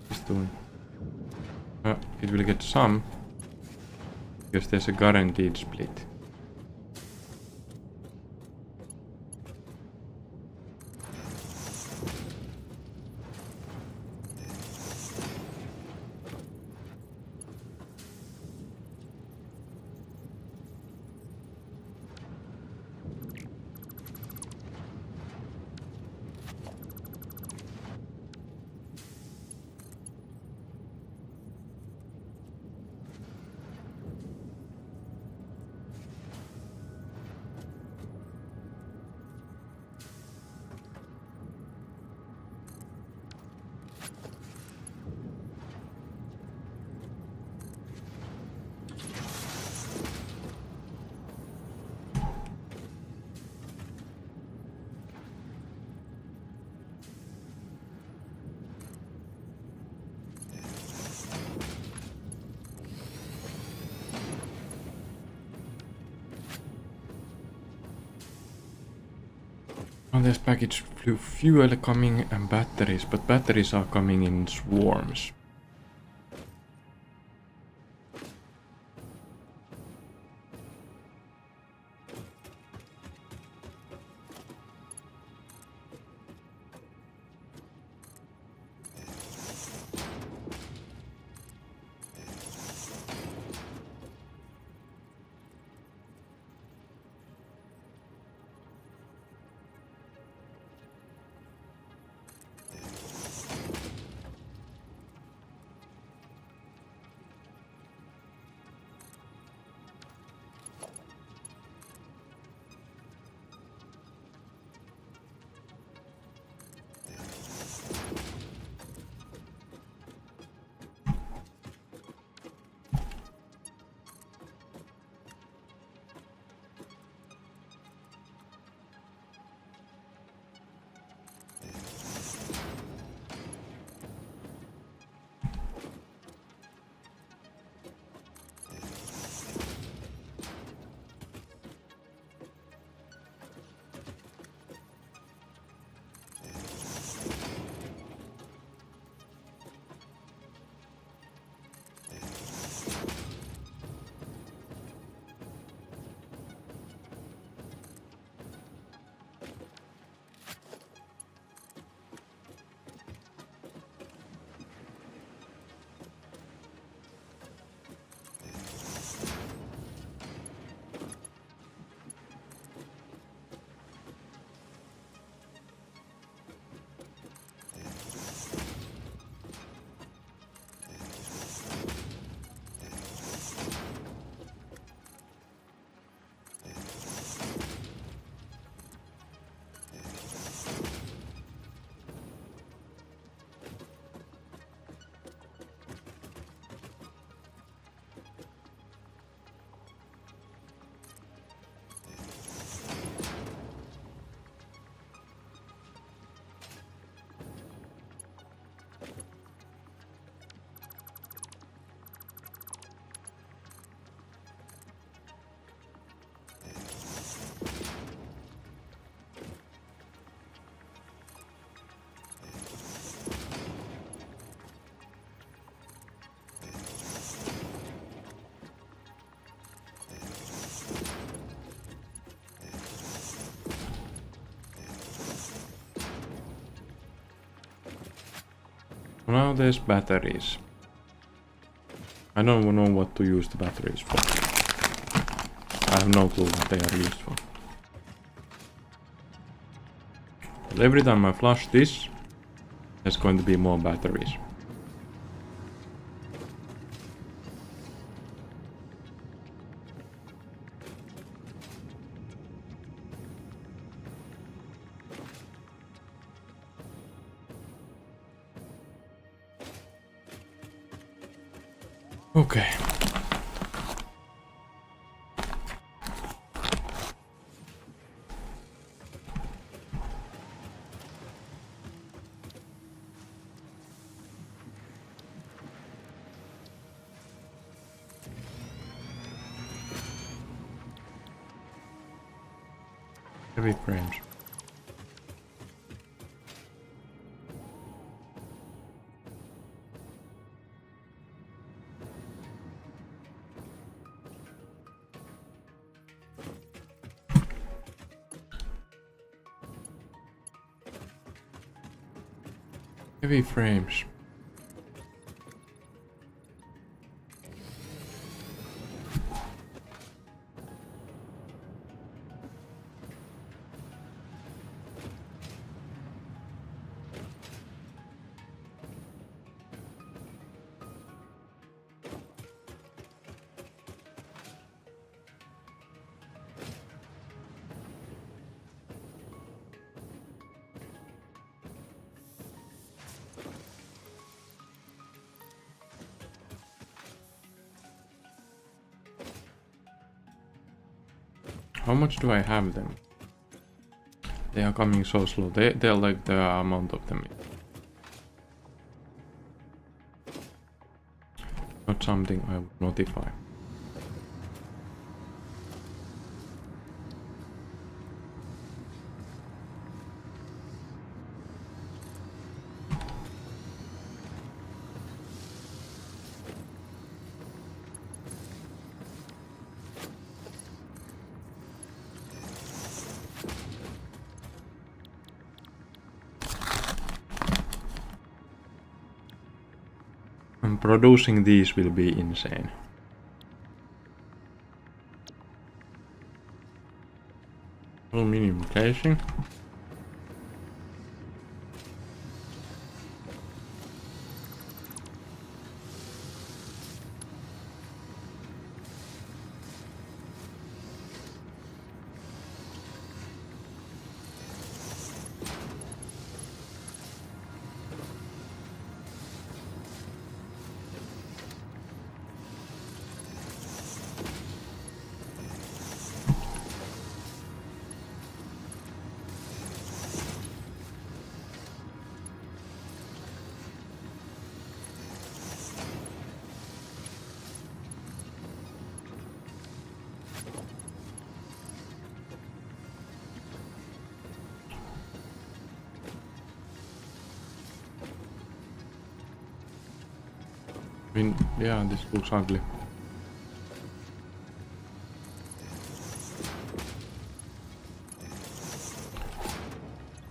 What is it doing? It will get some because there's a guaranteed split. Oh, there's packaged fuel coming and batteries, but batteries are coming in swarms. Now there's batteries. I don't know what to use the batteries for. I have no clue what they are used for. But every time I flush this, there's going to be more batteries. Okay. Heavy frames. Heavy frames. How much do I have them? They are coming so slow. They're like the amount of them. Not something I would notify. And producing these will be insane. Aluminum casing. I mean, yeah, this looks ugly.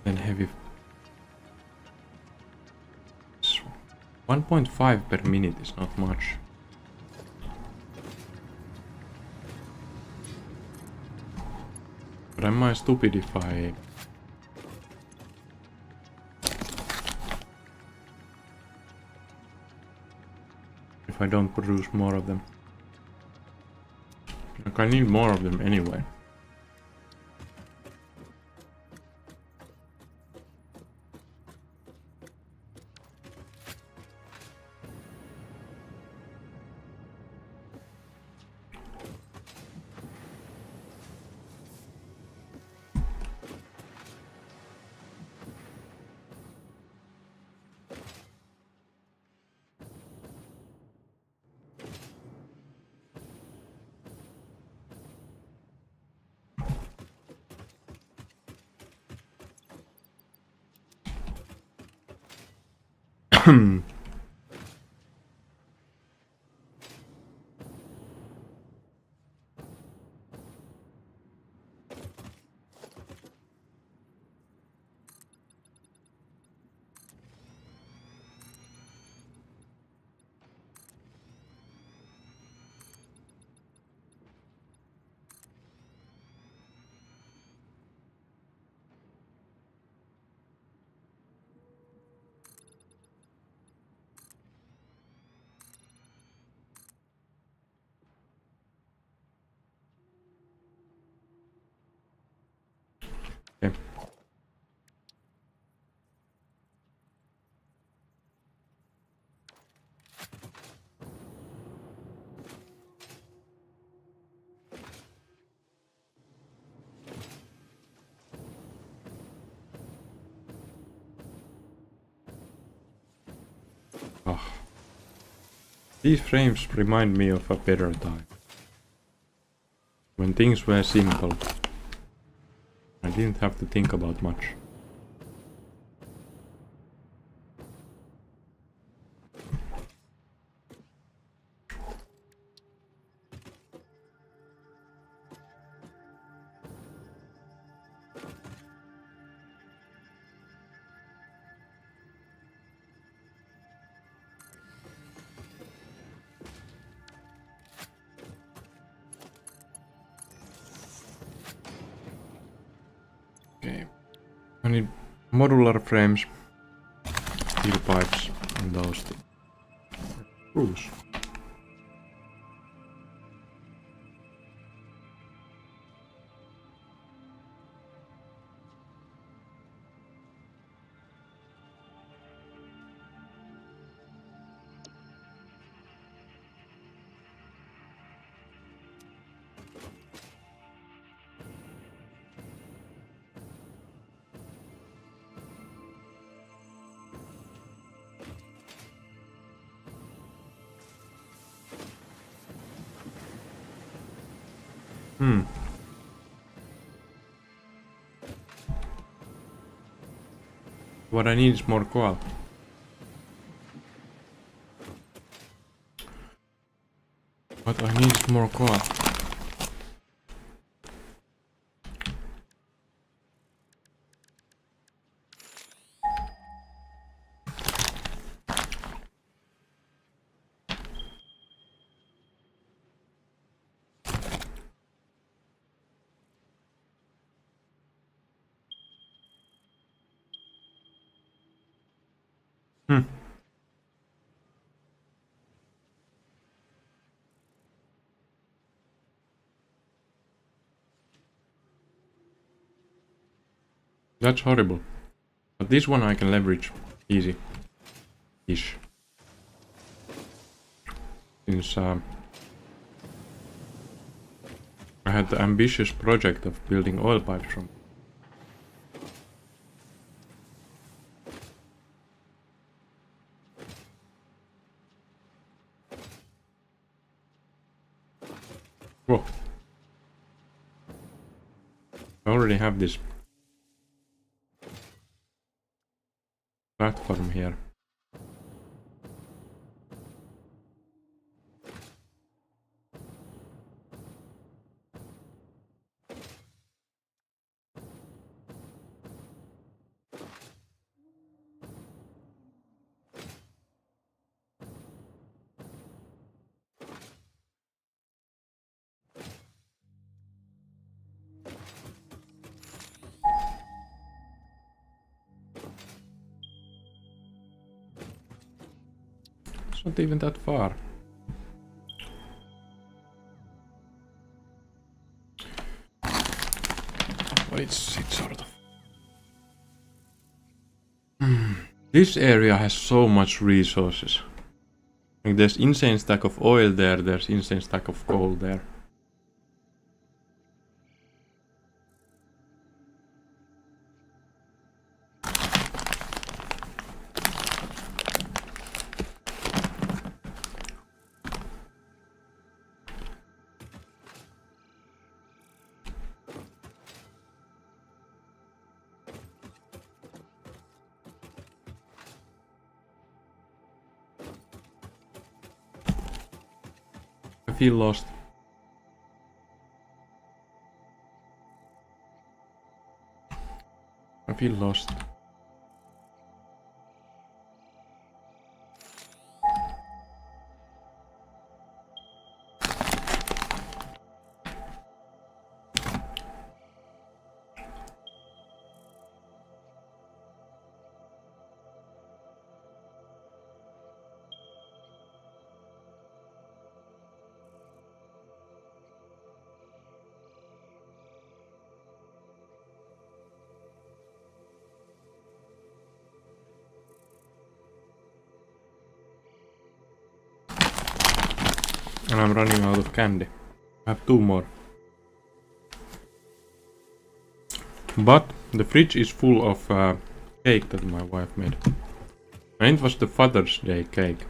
And heavy. 1.5 per minute is not much. But am I stupid if I don't produce more of them? Like, I need more of them anyway. Okay. Oh. These frames remind me of a better time. When things were simple. I didn't have to think about much. Okay. I need modular frames, steel pipes, and those screws. What I need is more coal. What I need is more coal. That's horrible. But this one I can leverage easy-ish. Since I had the ambitious project of building oil pipes from. Whoa. I already have this platform here. It's not even that far. But it's sort of. This area has so much resources. Like there's insane stack of oil there, there's insane stack of coal there. I feel lost. I feel lost. And I'm running out of candy. I have 2 more. But the fridge is full of cake that my wife made. And it was the Father's Day cake.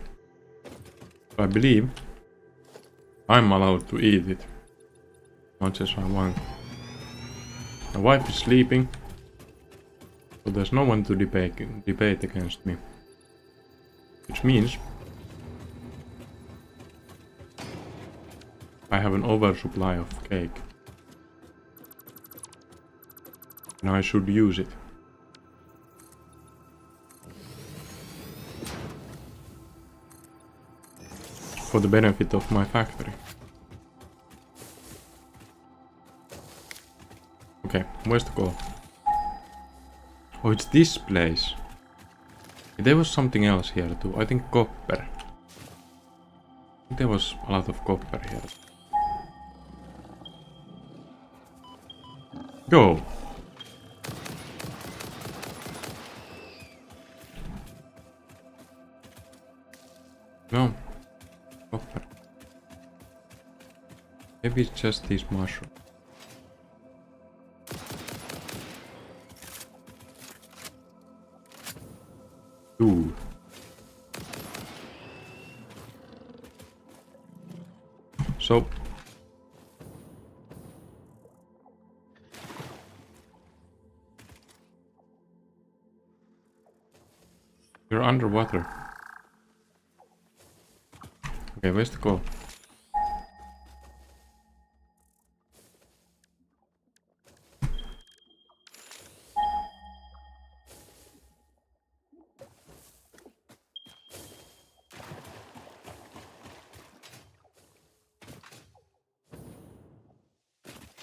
So I believe I'm allowed to eat it much as I want. My wife is sleeping, so there's no one to debate against me. Which means I have an oversupply of cake. And I should use it. For the benefit of my factory. Okay, where's the goal? Oh, it's this place. There was something else here too. I think copper. I think there was a lot of copper here. Go! No. Copper. Maybe it's just these mushrooms. Ooh. So you're underwater. Okay, where's the goal?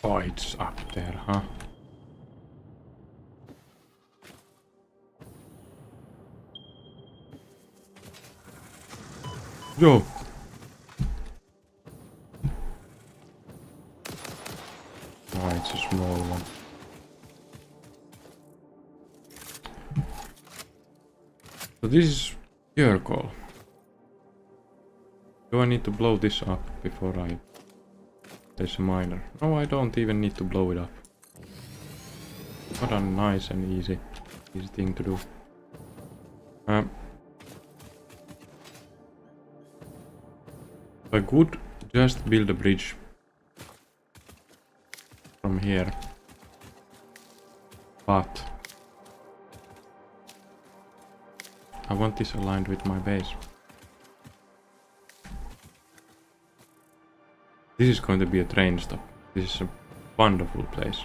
Oh, it's up there, huh? Yo! Oh, it's a small one. So this is your call. Do I need to blow this up before I... There's a miner. No, I don't even need to blow it up. What a nice and easy thing to do. I could just build a bridge from here, but I want this aligned with my base. This is going to be a train stop. This is a wonderful place.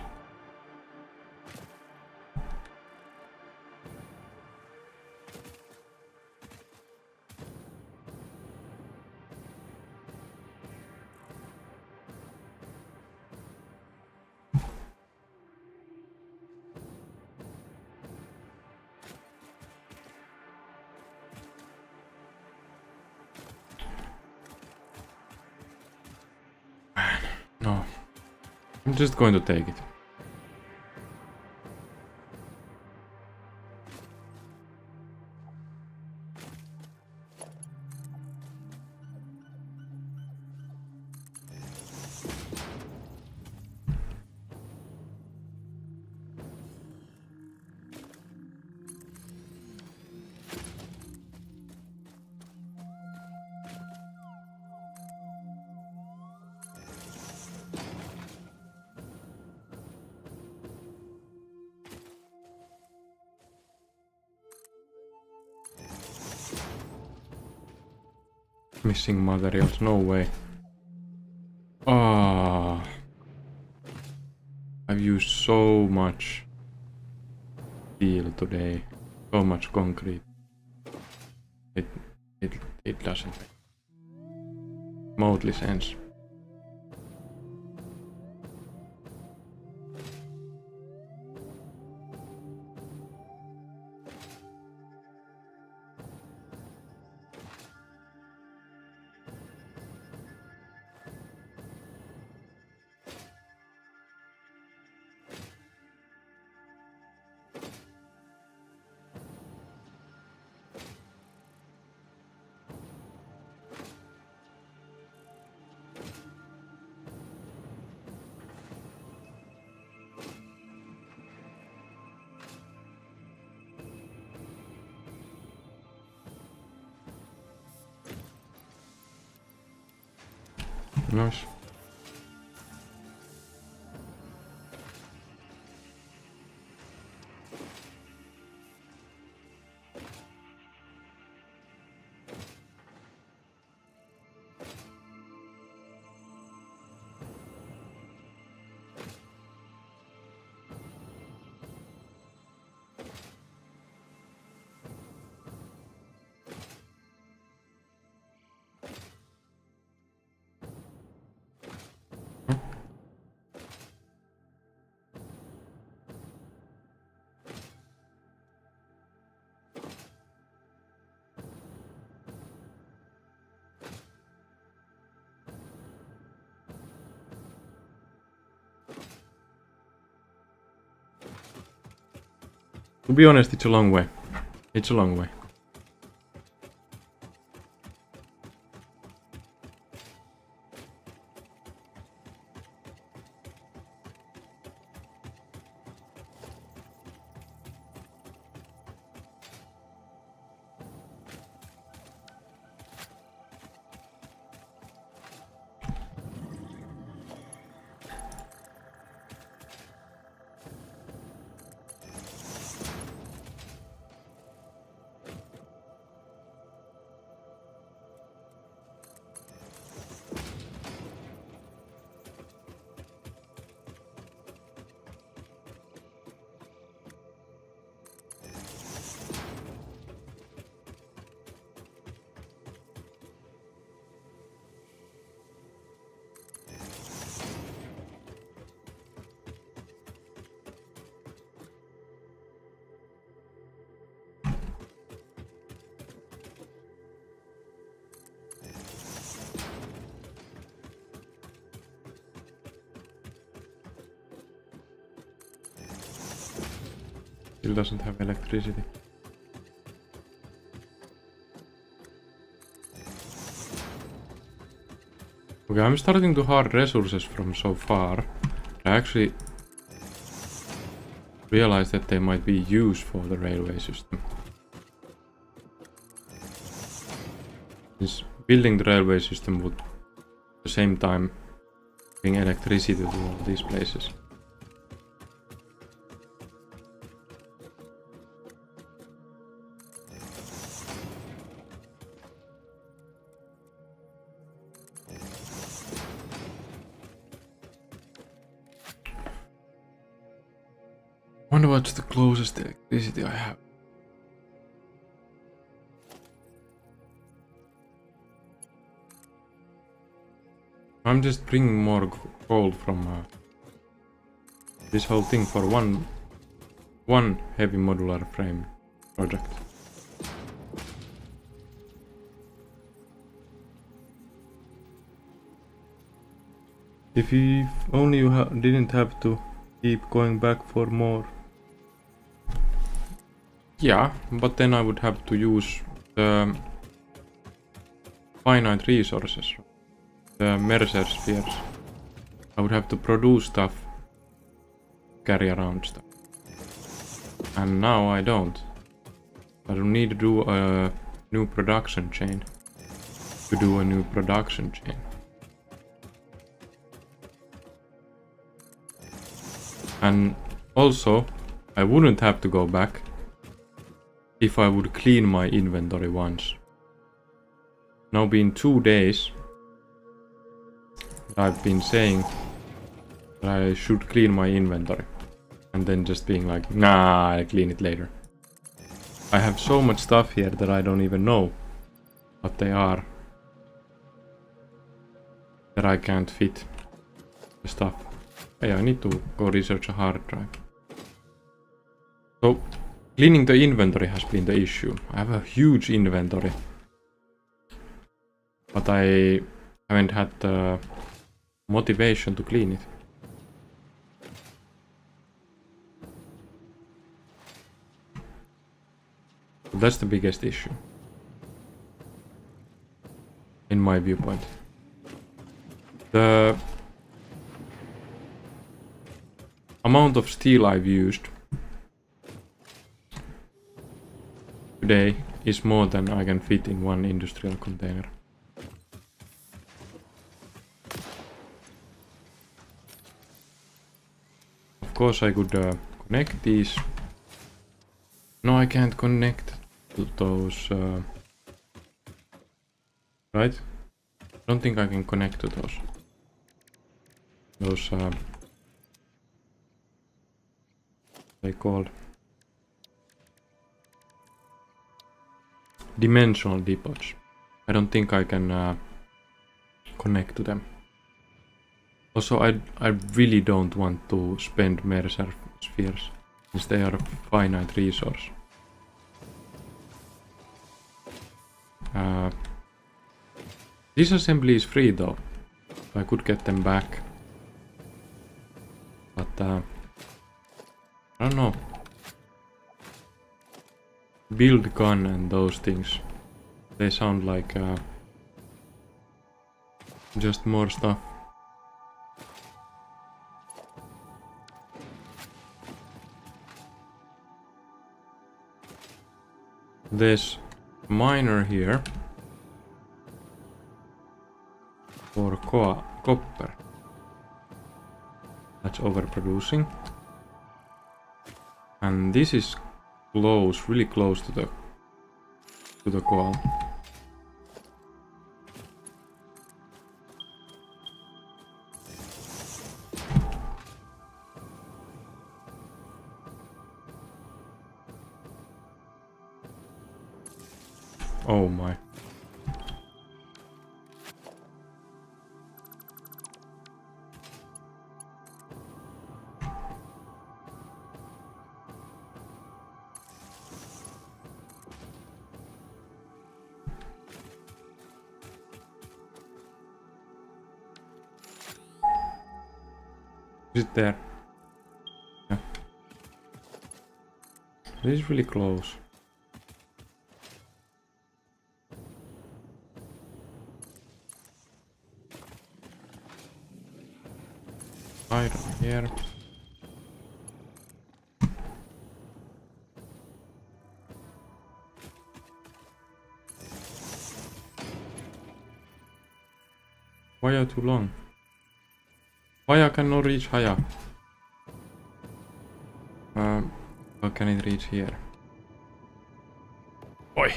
No, I'm just going to take it. Missing materials, no way. Ah, I've used so much steel today, so much concrete. It doesn't make remotely sense. Nice. To be honest, it's a long way. It's a long way. Still doesn't have electricity. Okay, I'm starting to hoard resources from so far. I actually realized that they might be used for the railway system. Since building the railway system would at the same time bring electricity to all these places. Wonder what's the closest electricity I have. I'm just bringing more gold from this whole thing for one heavy modular frame project. If only you didn't have to keep going back for more. Yeah, but then I would have to use the finite resources, the Mercer spheres. I would have to produce stuff, carry around stuff. And now I don't. I don't need to do a new production chain. To do a new production chain. And also, I wouldn't have to go back if I would clean my inventory once. Now been 2 days, I've been saying that I should clean my inventory. And then just being like, nah, I'll clean it later. I have so much stuff here that I don't even know what they are. That I can't fit the stuff. Hey, I need to go research a hard drive. So, cleaning the inventory has been the issue. I have a huge inventory. But I haven't had the motivation to clean it. So that's the biggest issue. In my viewpoint. The amount of steel I've used today is more than I can fit in one industrial container. course I could connect these. No, I can't connect to those. Right? I don't think I can connect to those. They called dimensional depots. I don't think I can connect to them. Also, I really don't want to spend Mercer spheres, since they are a finite resource. This assembly is free though. I could get them back. But I don't know. Build gun and those things. They sound like just more stuff. There's a miner here for copper. That's overproducing. And this is close, really close to the coal. Oh my. Is it there? Yeah. This is really close. Iron here. Why are too long? Why I cannot reach higher? How can it reach here? Oi!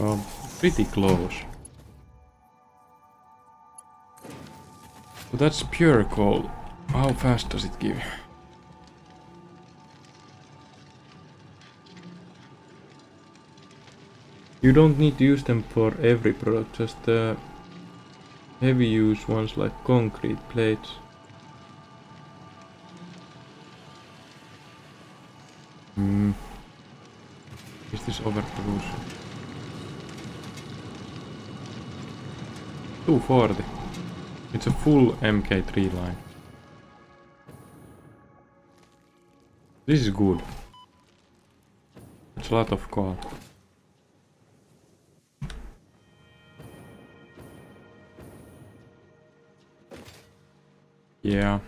Oh, pretty close. So that's pure coal. How fast does it give? You don't need to use them for every product, just heavy use ones like concrete plates. Is this overproducing? 240. It's a full MK3 line. This is good. It's a lot of coal. Yeah.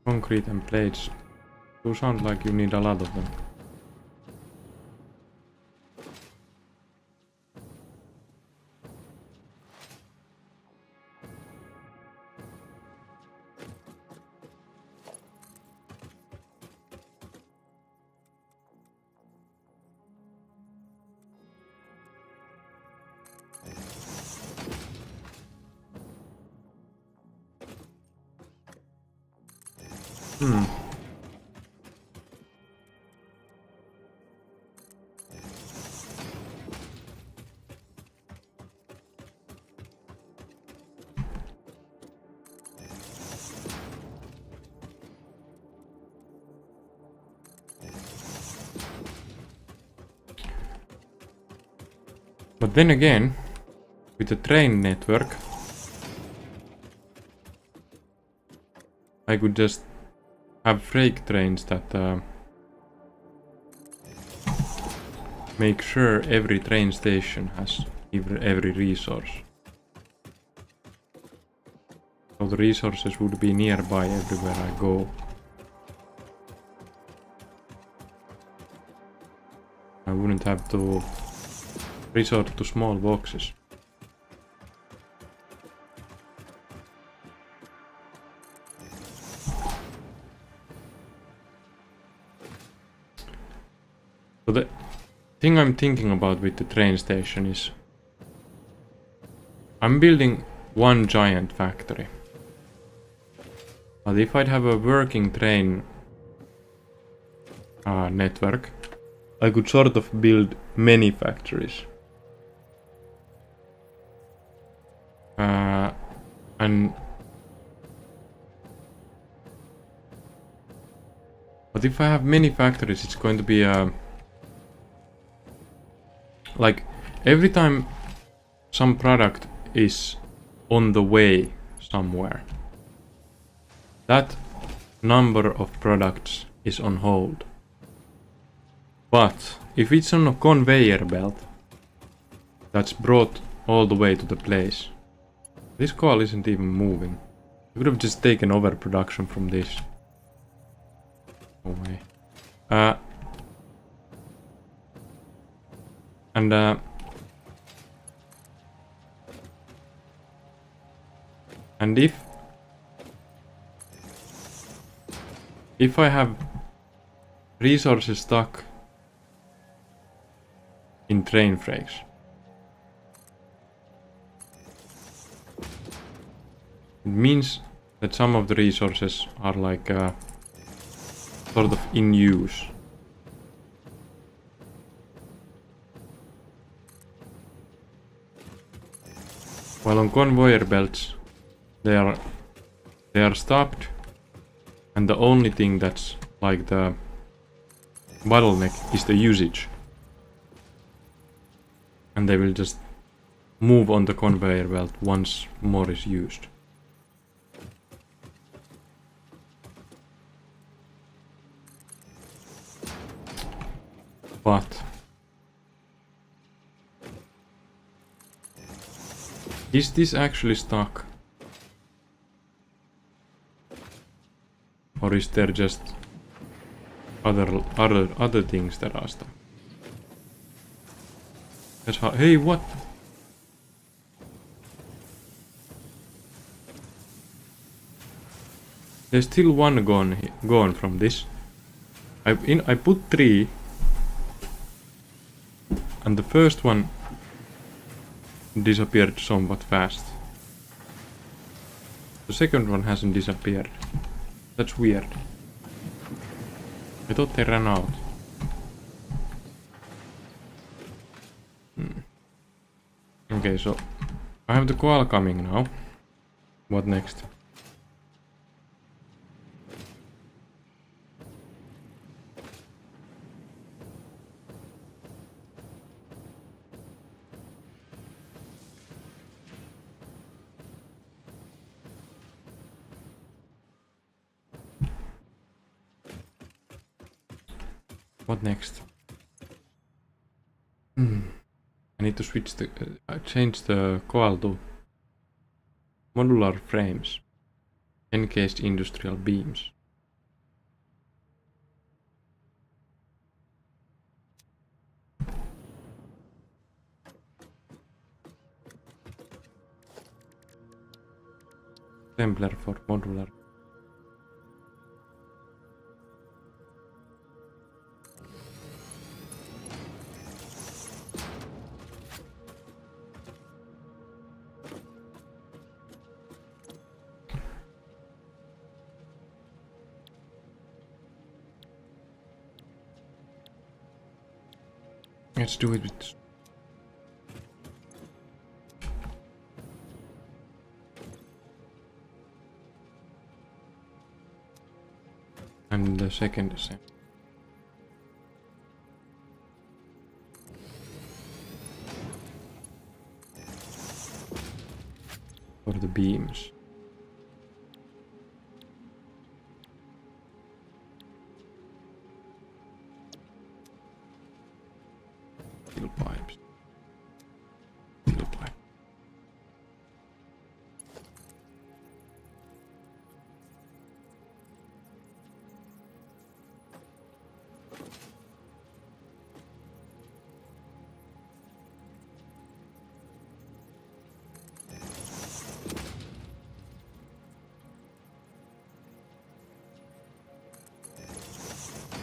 Concrete and plates. You sound like you need a lot of them. But then again, with the train network, I could just have freight trains that make sure every train station has every resource. So the resources would be nearby everywhere I go. I wouldn't have to resort to small boxes. So the thing I'm thinking about with the train station is I'm building one giant factory. But if I'd have a working train network, I could sort of build many factories. But if I have many factories, it's going to be like every time some product is on the way somewhere, that number of products is on hold. But if it's on a conveyor belt that's brought all the way to the place, this coil isn't even moving. I could have just taken over production from this. No way. And if I have resources stuck in train brakes, it means that some of the resources are like sort of in use. While on conveyor belts, they are stopped, and the only thing that's like the bottleneck is the usage. And they will just move on the conveyor belt once more is used. But is this actually stuck? Or is there just other things that are stuck? That's how. Hey, what? There's still one gone from this. I put 3, and the first one disappeared somewhat fast. The second one hasn't disappeared. That's weird. I thought they ran out. Okay, so I have the coal coming now. What next? What next? I need to switch the change the coil to modular frames, encased industrial beams. Assembler for modular. Let's do it with and the second assembly. For the beams. Steel pipes. Steel pipe.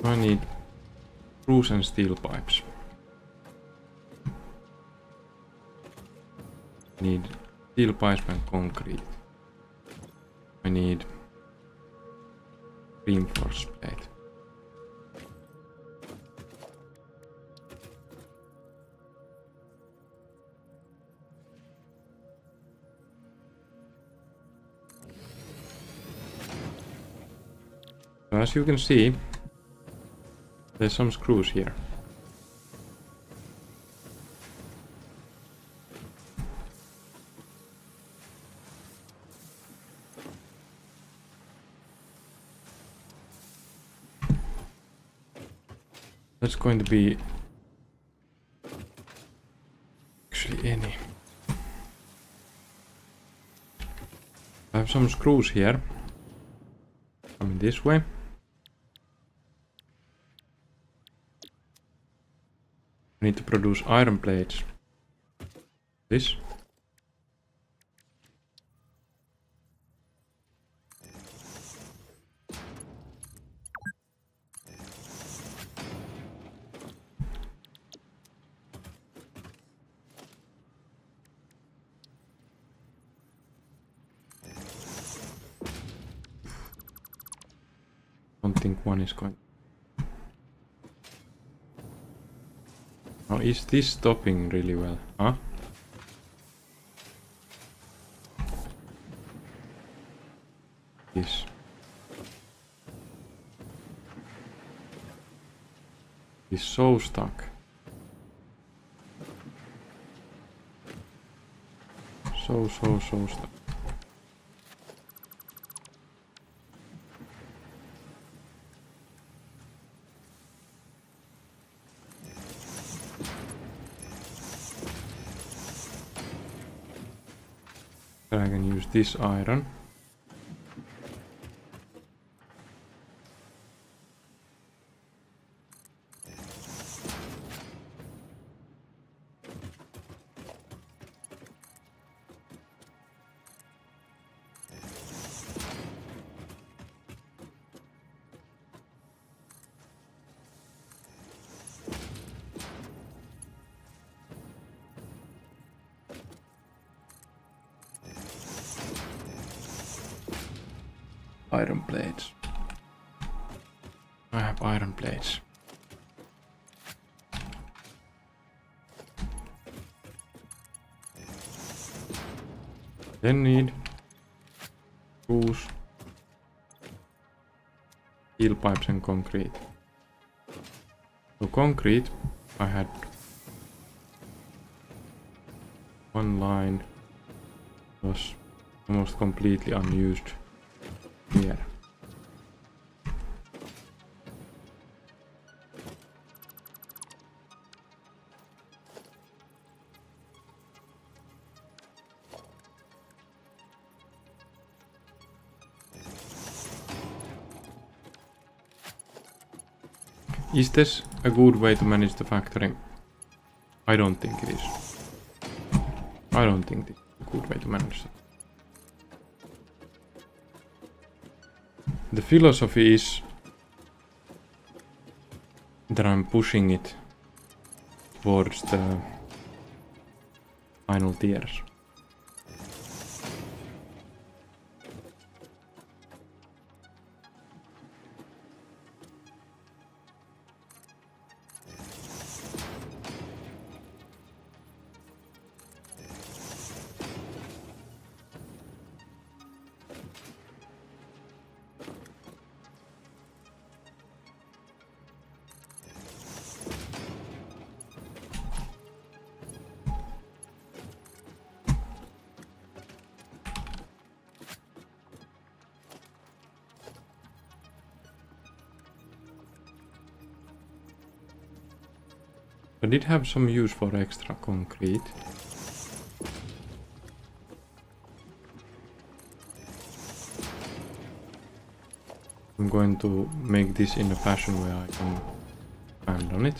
I need screws and steel pipes. I need steel pipes and concrete. I need reinforced plate. So as you can see, there's some screws here. That's going to be actually any. I have some screws here coming this way. I need to produce iron plates. This. I don't think one is going. Now is this stopping really well? Huh? This. Is so stuck. So stuck. I can use this iron. Iron plates. I have iron plates. Then need screws, steel pipes and concrete. So concrete, I had one line was almost completely unused here. Is this a good way to manage the factory? I don't think it is. I don't think this is a good way to manage it. The philosophy is that I'm pushing it towards the final tiers. I did have some use for extra concrete. I'm going to make this in a fashion where I can stand on it.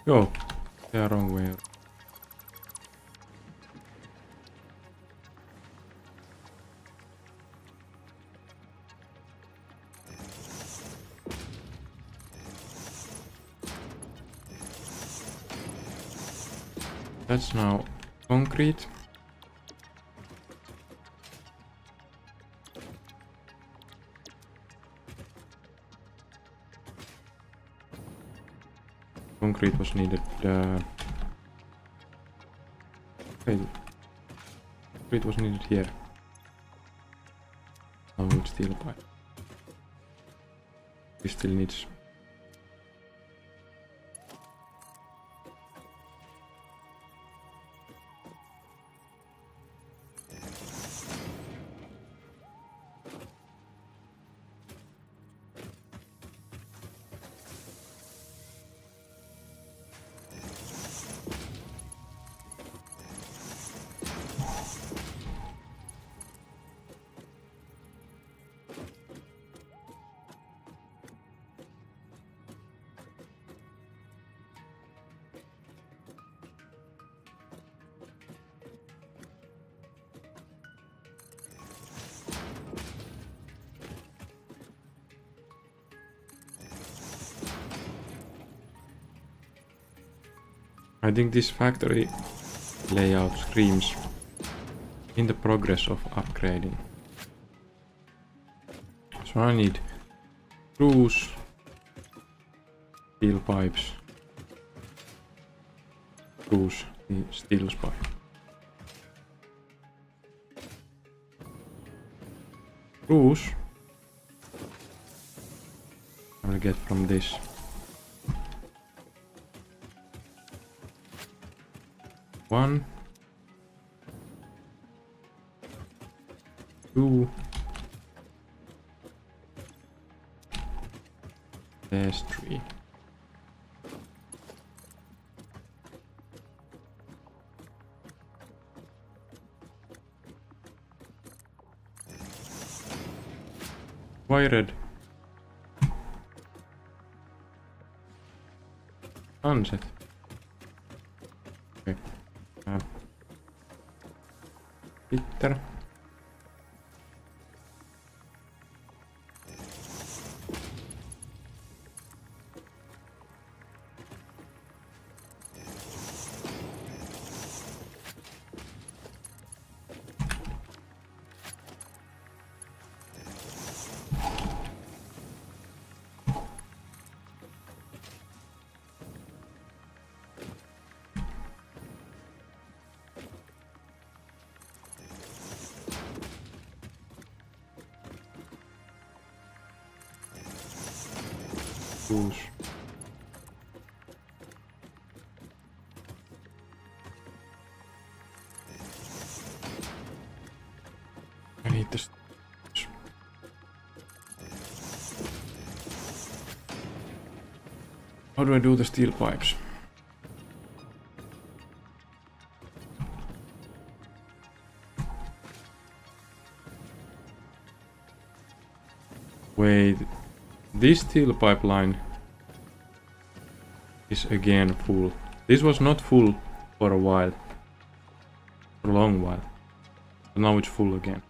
Yo, they are wrong way. That's now concrete. Concrete was needed. Wait, concrete was needed here. Now we need steel pipe. We still needs. I think this factory layout screams in the progress of upgrading. So I need screws, steel pipes, screws, steel pipe. Screws I will get from this. One, two, there's three. Why red? Sunset. Okay. Bitter. Screws. I need this. How do I do the steel pipes? Wait, this steel pipeline is again full. This was not full for a while, for a long while. But now it's full again.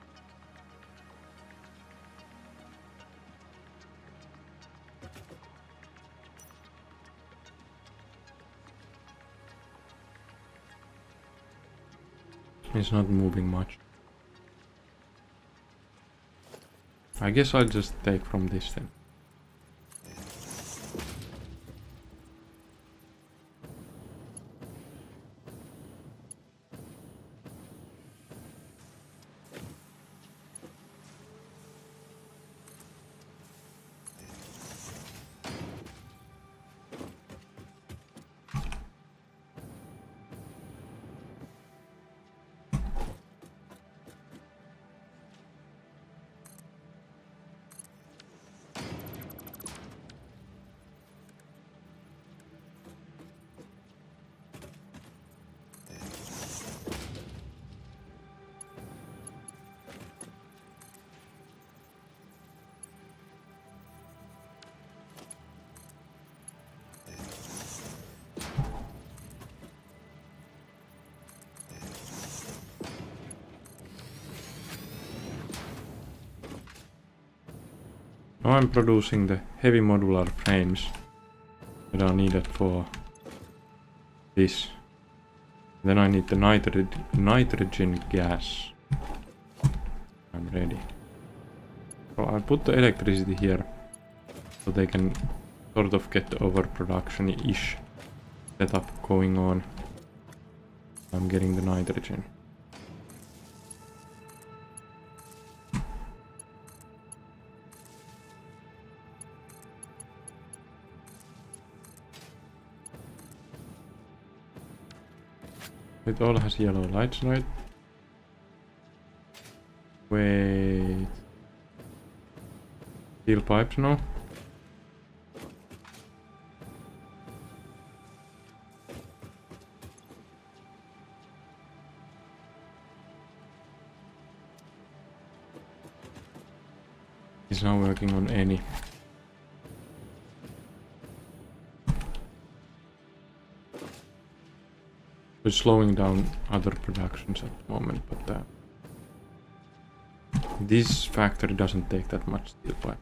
It's not moving much. I guess I'll just take from this then. Now I'm producing the heavy modular frames that are needed for this. Then I need the nitrogen gas. I'm ready. So I'll put the electricity here so they can sort of get the overproduction-ish setup going on. I'm getting the nitrogen. It all has yellow lights, right? Wait. Steel pipes now? He's now working on any. We're slowing down other productions at the moment, but this factory doesn't take that much steel pipe.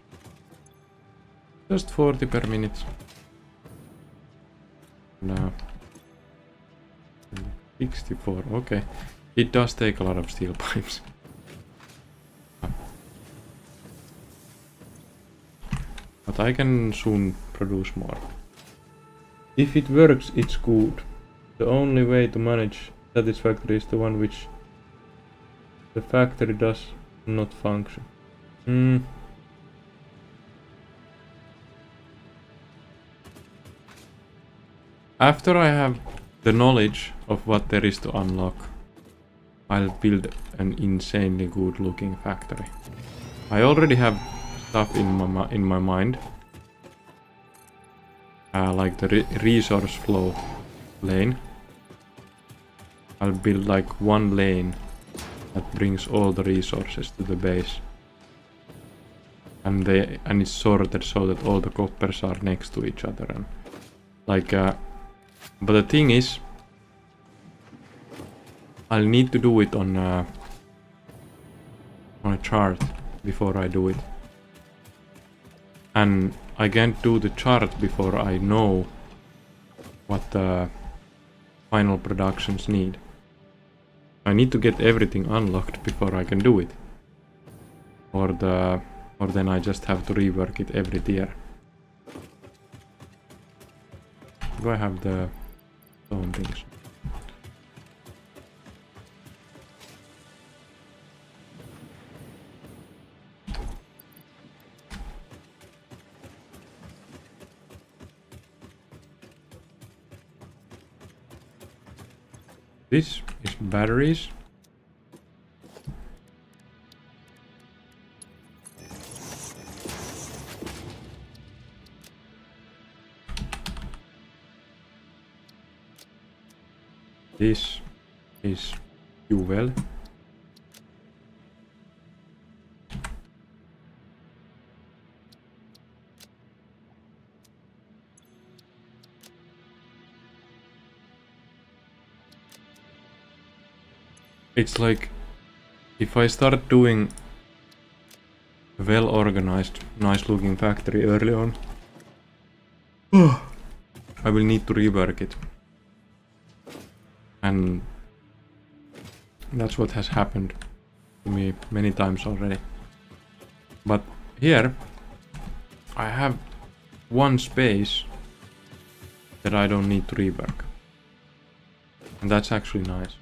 Just 40 per minute. Now 64, okay. It does take a lot of steel pipes. But I can soon produce more. If it works, it's good. The only way to manage satisfactory is the one which the factory does not function. After I have the knowledge of what there is to unlock, I'll build an insanely good looking factory. I already have stuff in my mind, like the resource flow lane. I'll build like one lane that brings all the resources to the base, and it's sorted so that all the coppers are next to each other, and like but the thing is, I'll need to do it on a chart before I do it, and I can't do the chart before I know what the final productions need. I need to get everything unlocked before I can do it, or then I just have to rework it every tier. Do I have the stone things? This is batteries. This is fuel. It's like, if I start doing a well-organized, nice-looking factory early on, I will need to rework it. And that's what has happened to me many times already. But here, I have one space that I don't need to rework. And that's actually nice.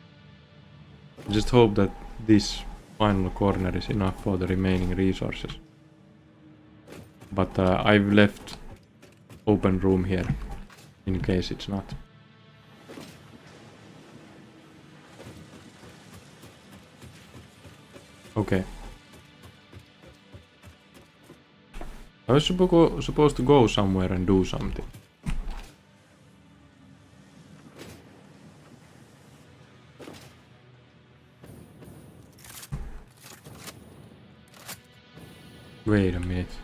I just hope that this final corner is enough for the remaining resources. But I've left open room here, in case it's not. Okay. I was supposed to go somewhere and do something. Wait a minute.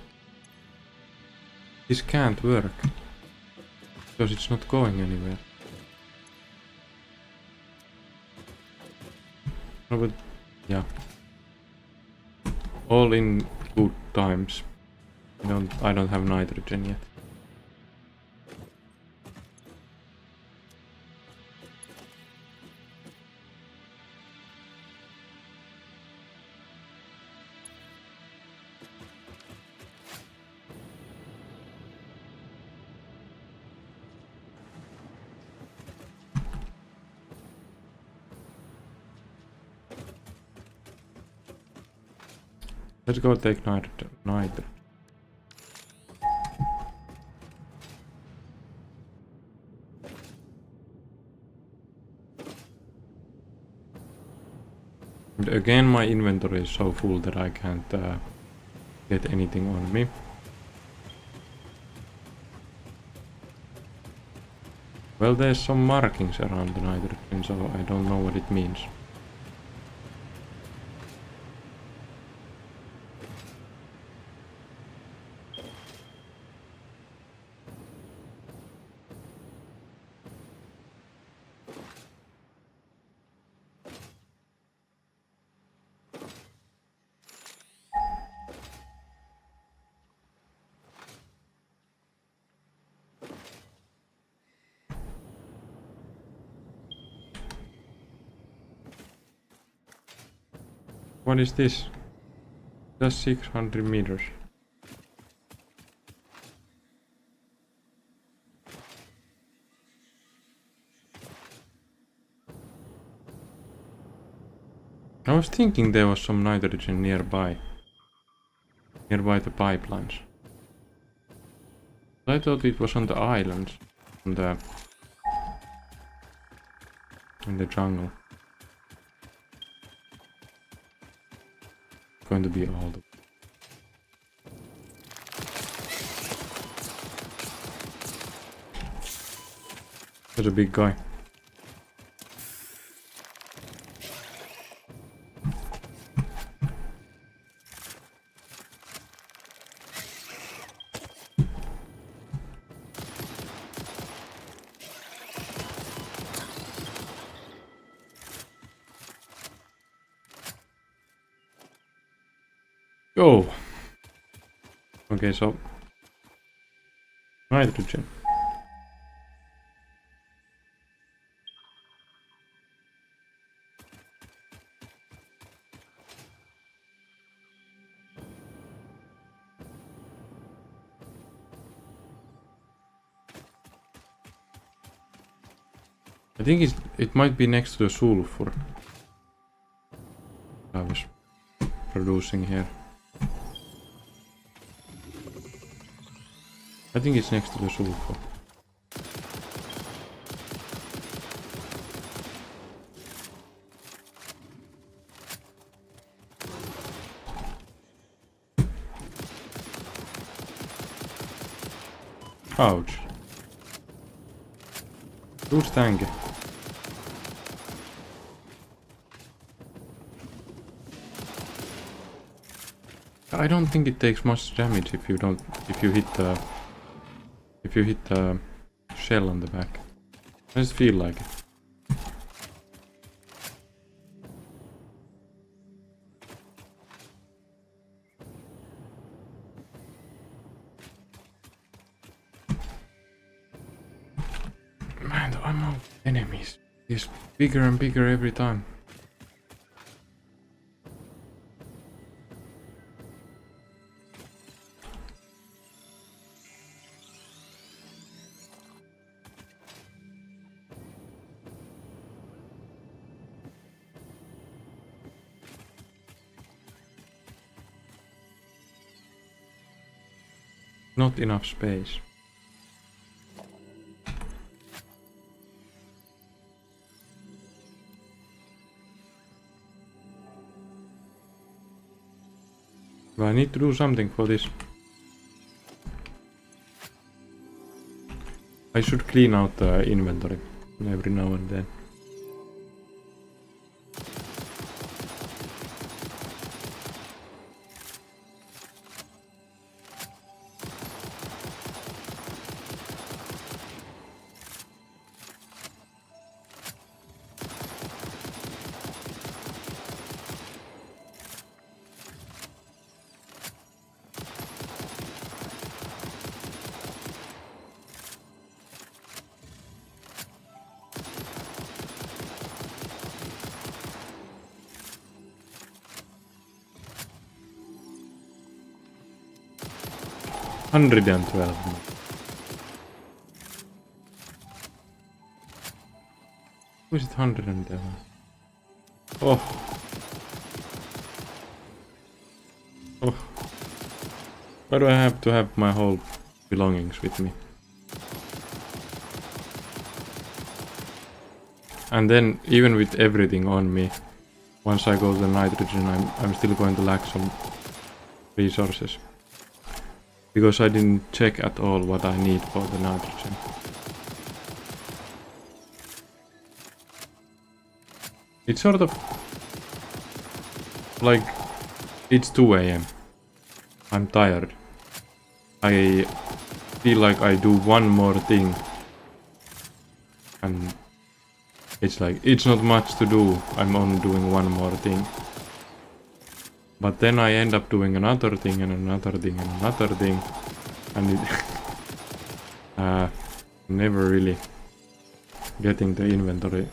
This can't work. Because it's not going anywhere. No, but yeah. All in good times. I don't have nitrogen yet. Let's go take nitrogen. And again, my inventory is so full that I can't get anything on me. Well, there's some markings around the nitrogen, so I don't know what it means. What is this? Just 600 meters. I was thinking there was some nitrogen nearby the pipelines. I thought it was on the islands, in the jungle. It's going to be all the... There's a big guy. Oh! Okay, so... nitrogen. I think it might be next to the sulfur I was producing here. I think it's next to the sulfur. Ouch. Who's tank? I don't think it takes much damage if you hit the shell on the back. I just feel like it. Man, the amount of enemies is bigger and bigger every time. Not enough space. But I need to do something for this. I should clean out the inventory every now and then. 112. Who is it 111? Oh. Oh. Why do I have to have my whole belongings with me? And then, even with everything on me, once I go to the nitrogen, I'm still going to lack some resources. Because I didn't check at all what I need for the nitrogen. It's sort of like it's 2 AM. I'm tired. I feel like I do one more thing. And it's like, it's not much to do. I'm only doing one more thing. But then I end up doing another thing and another thing and another thing. And it never really getting the inventory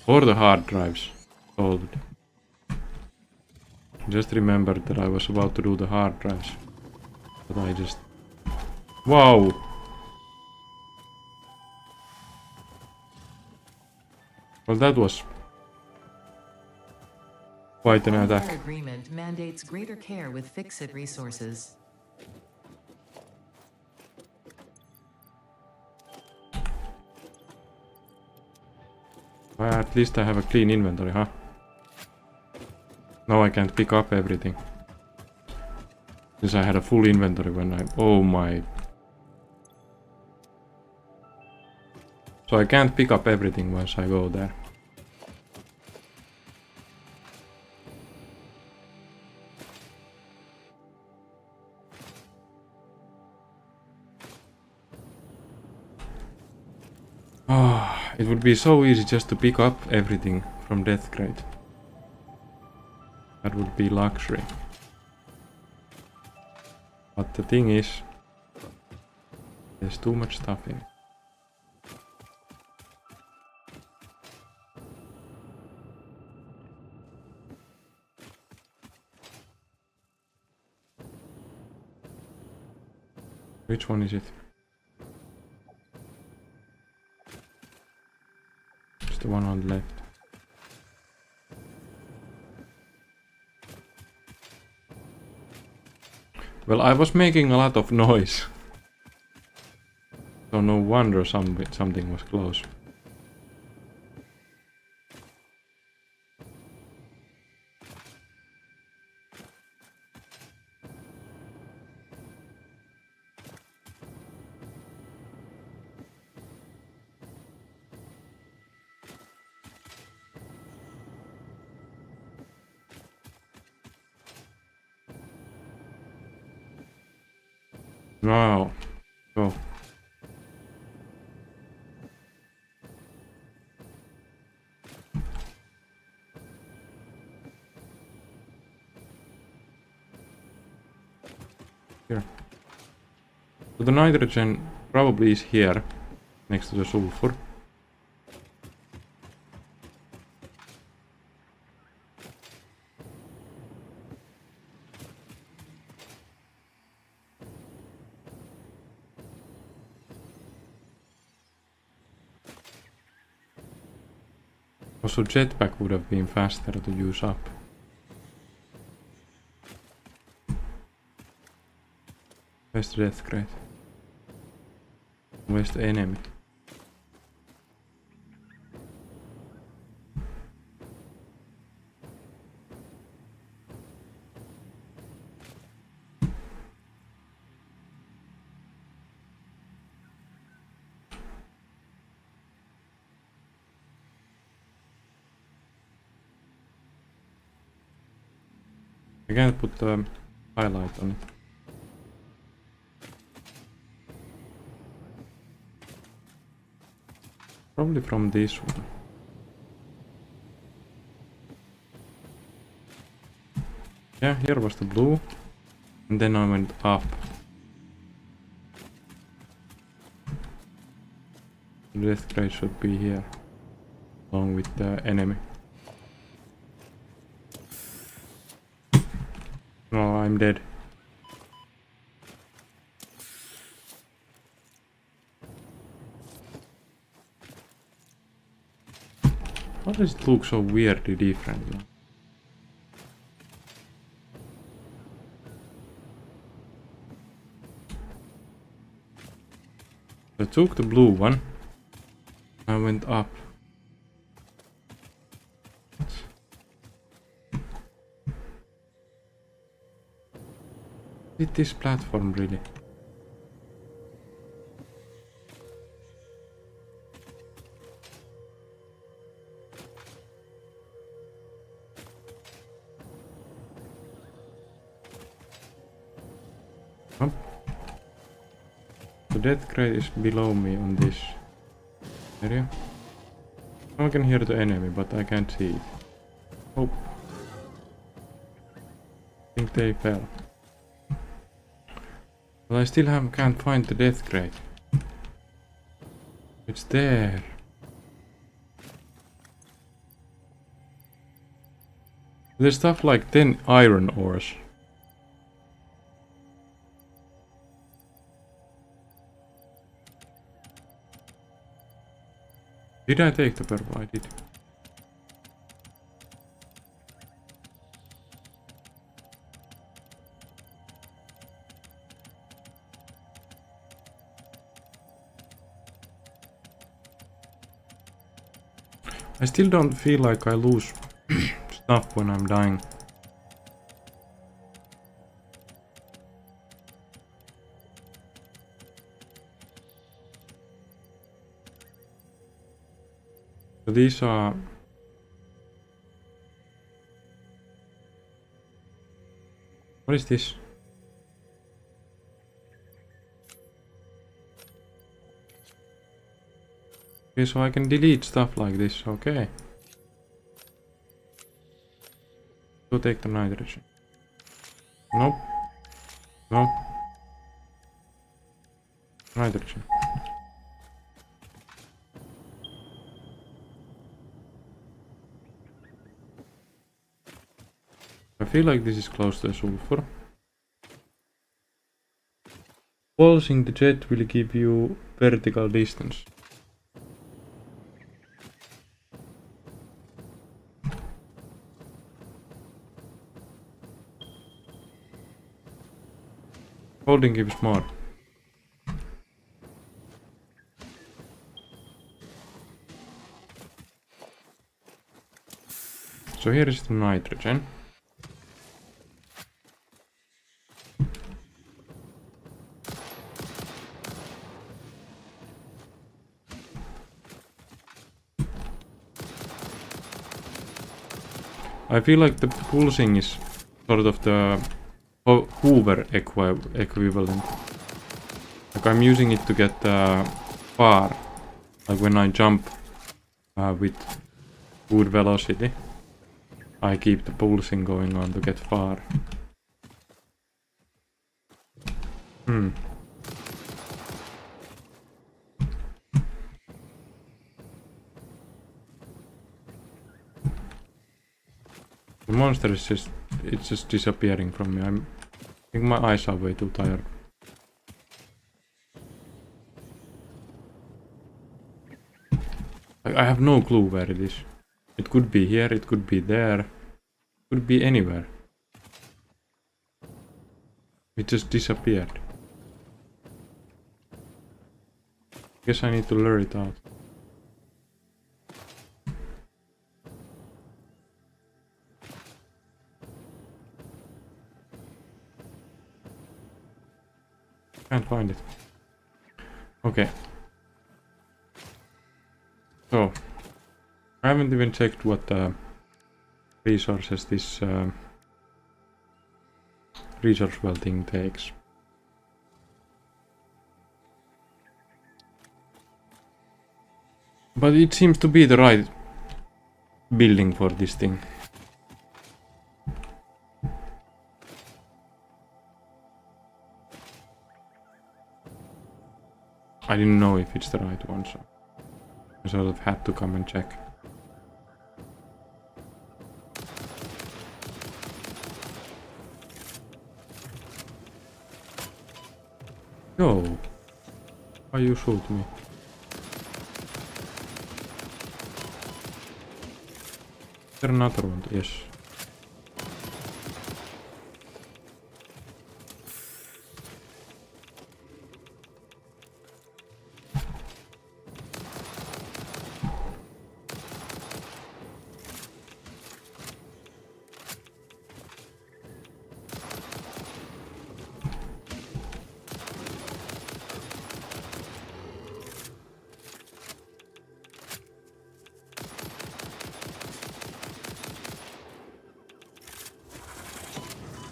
or the hard drives solved. Just remembered that I was about to do the hard drives. But I just... Wow! Well, that was quite an attack. The agreement mandates greater care with fixed resources. At least I have a clean inventory, huh? Now I can't pick up everything. Since I had a full inventory when I... Oh my... So I can't pick up everything once I go there. It would be so easy just to pick up everything from Death Crate. That would be luxury. But the thing is, there's too much stuff in it. Which one is it? It's the one on the left. Well, I was making a lot of noise. So no wonder something was close. Wow. Go. Here. So the nitrogen probably is here, next to the sulfur. Also, jetpack would have been faster to use up. Where's the Death Crate? Where's the enemy? I can't put the highlight on it. Probably from this one. Yeah, here was the blue. And then I went up. The Death Crate should be here. Along with the enemy. No, I'm dead. Why does it look so weirdly different? I took the blue one. I went up. Did this platform really? Oh. The death crate is below me on this area. I can hear the enemy, but I can't see it. Oh. I think they fell. But I still can't find the death crate. It's there. There's stuff like 10 iron ores. Did I take the purple? I did. I still don't feel like I lose stuff when I'm dying. So these are... What is this? Okay, so I can delete stuff like this, okay. Go take the nitrogen. Nope. No. Nitrogen. I feel like this is close to a sulfur. Pulsing the jet will give you vertical distance. Holding gives more. So here is the nitrogen. I feel like the pulsing is sort of the Hoover equivalent. Like I'm using it to get far. Like when I jump with good velocity, I keep the pulsing going on to get far. The monster is just disappearing from me. I think my eyes are way too tired. I have no clue where it is. It could be here, it could be there, it could be anywhere. It just disappeared. Guess I need to lure it out. Can't find it. Okay. So, I haven't even checked what resources this resource well thing takes. But it seems to be the right building for this thing. I didn't know if it's the right one, so I sort of had to come and check. Yo, why you shoot me? there another one? Yes.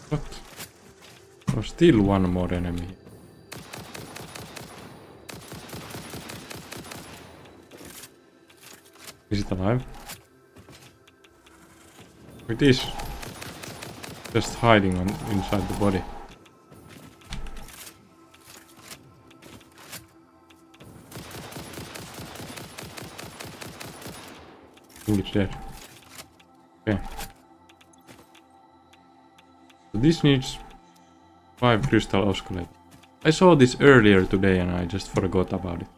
What? Oh, still one more enemy. Is it alive? It is. Just hiding on inside the body. I think it's dead. Okay. So this needs 5 crystal osculate. I saw this earlier today and I just forgot about it.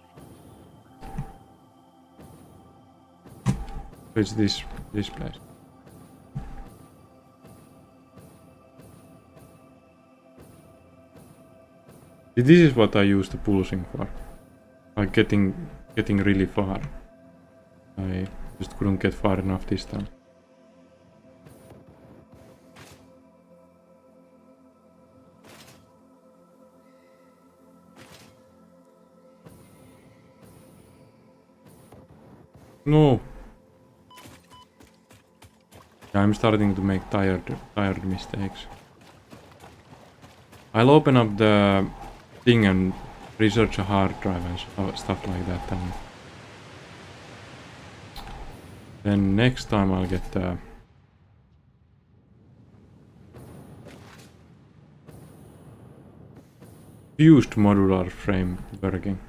It's this place. This is what I use the pulsing for. Like getting really far. I just couldn't get far enough this time. No. Yeah, I'm starting to make tired mistakes. I'll open up the thing and research a hard drive and stuff like that, and then next time I'll get the fused modular frame working.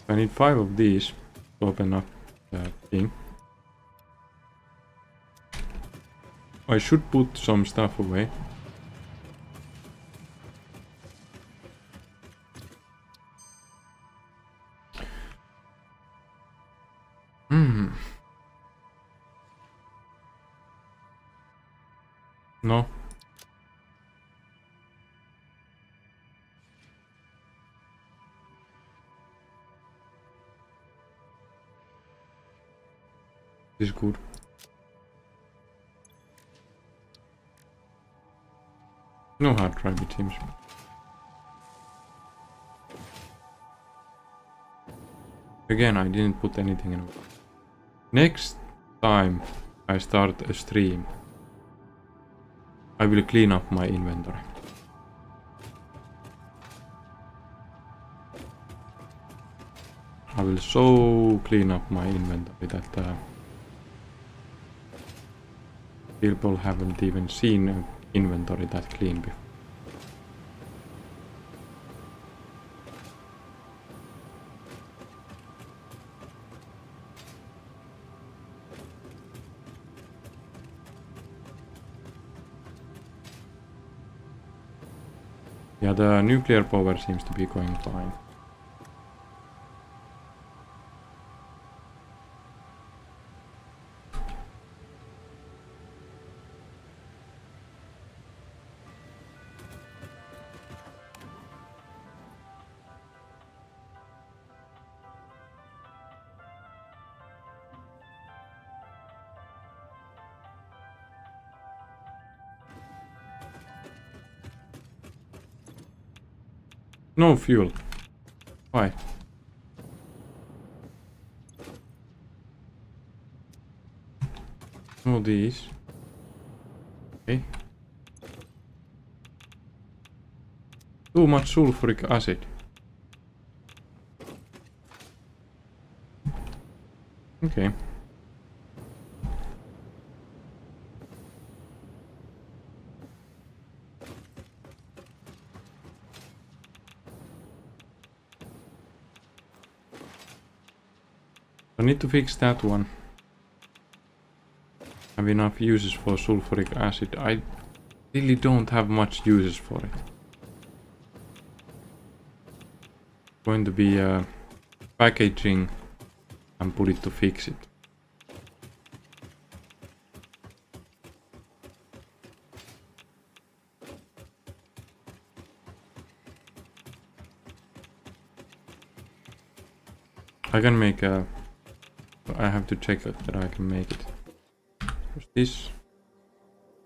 I need 5 of these to open up the thing. I should put some stuff away. No. This is good. No hard drive, it seems. Again, I didn't put anything in. Next time I start a stream, I will clean up my inventory. I will so clean up my inventory that people haven't even seen an inventory that clean before. Yeah, the nuclear power seems to be going fine. No fuel. Why? No these. Okay. Too much sulfuric acid. Okay. I need to fix that one. Have enough uses for sulfuric acid. I really don't have much uses for it. going to be packaging and put it to fix it. I can make a... I have to check that I can make it. First this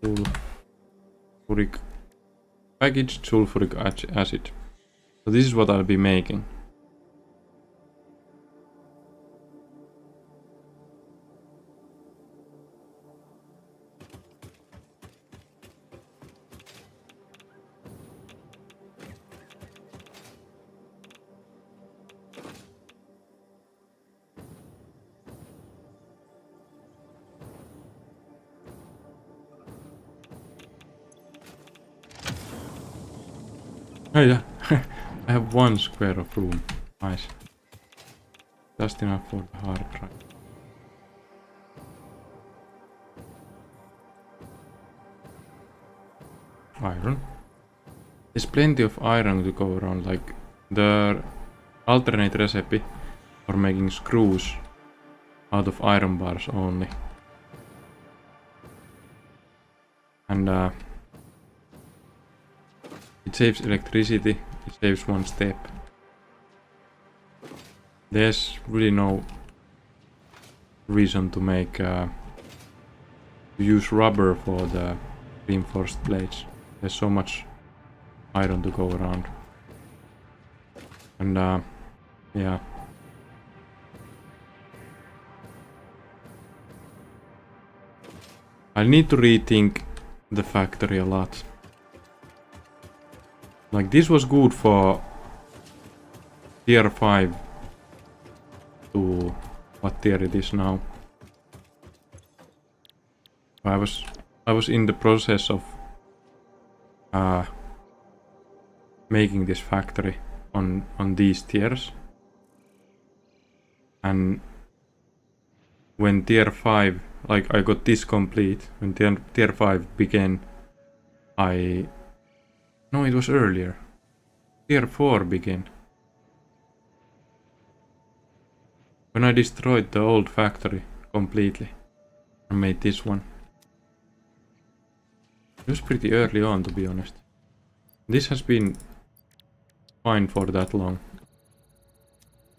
sulfuric packaged sulfuric acid. So this is what I'll be making. Oh yeah, I have 1 square of room. Nice. Just enough for the hard drive. Iron. There's plenty of iron to go around, like the alternate recipe for making screws out of iron bars only. And it saves electricity, it saves 1 step. There's really no reason to make to use rubber for the reinforced blades. There's so much iron to go around. And yeah. I need to rethink the factory a lot. Like this was good for tier 5 to what tier it is now. I was in the process of making this factory on these tiers, and when tier 5, like I got this complete, when tier 5 began, no, it was earlier. Tier 4 began. When I destroyed the old factory completely and made this one. It was pretty early on, to be honest. This has been fine for that long.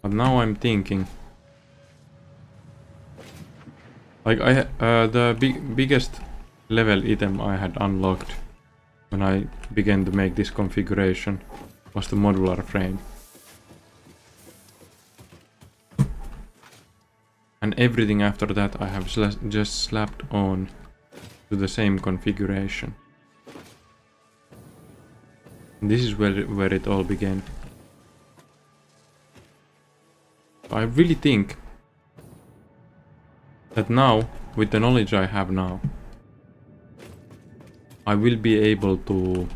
But now I'm thinking, like the biggest level item I had unlocked when I began to make this configuration was the modular frame. And everything after that I have just slapped on to the same configuration. And this is where it all began. I really think that now, with the knowledge I have now, I will be able to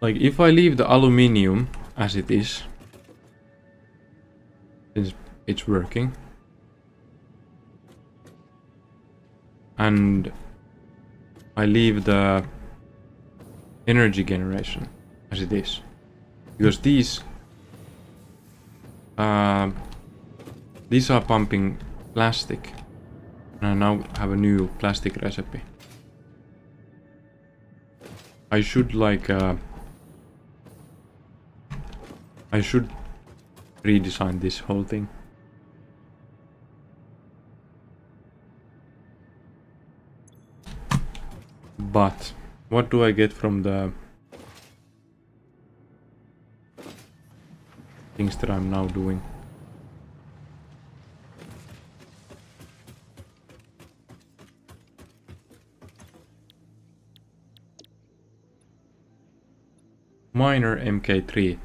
like if I leave the aluminium as it is, since it's working, and I leave the energy generation as it is, because these are pumping plastic, and I now have a new plastic recipe. I should I should redesign this whole thing. But what do I get from the things that I'm now doing? Miner MK3.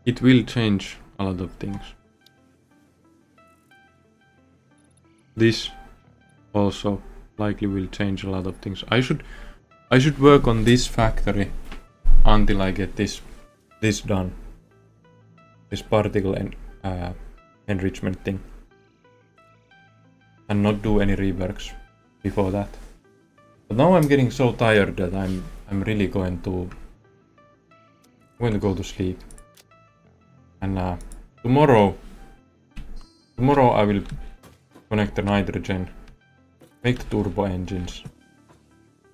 It will change a lot of things. This also likely will change a lot of things. I should work on this factory until I get this done. this particle enrichment thing and not do any reworks before that. But now I'm getting so tired that I'm really going to go to sleep. And tomorrow I will connect the nitrogen, make the turbo engines,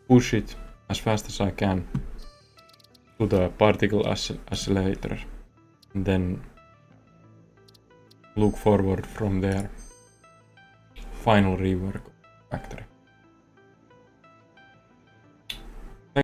push it as fast as I can to the particle accelerator, and then look forward from there. Final rework of the factory.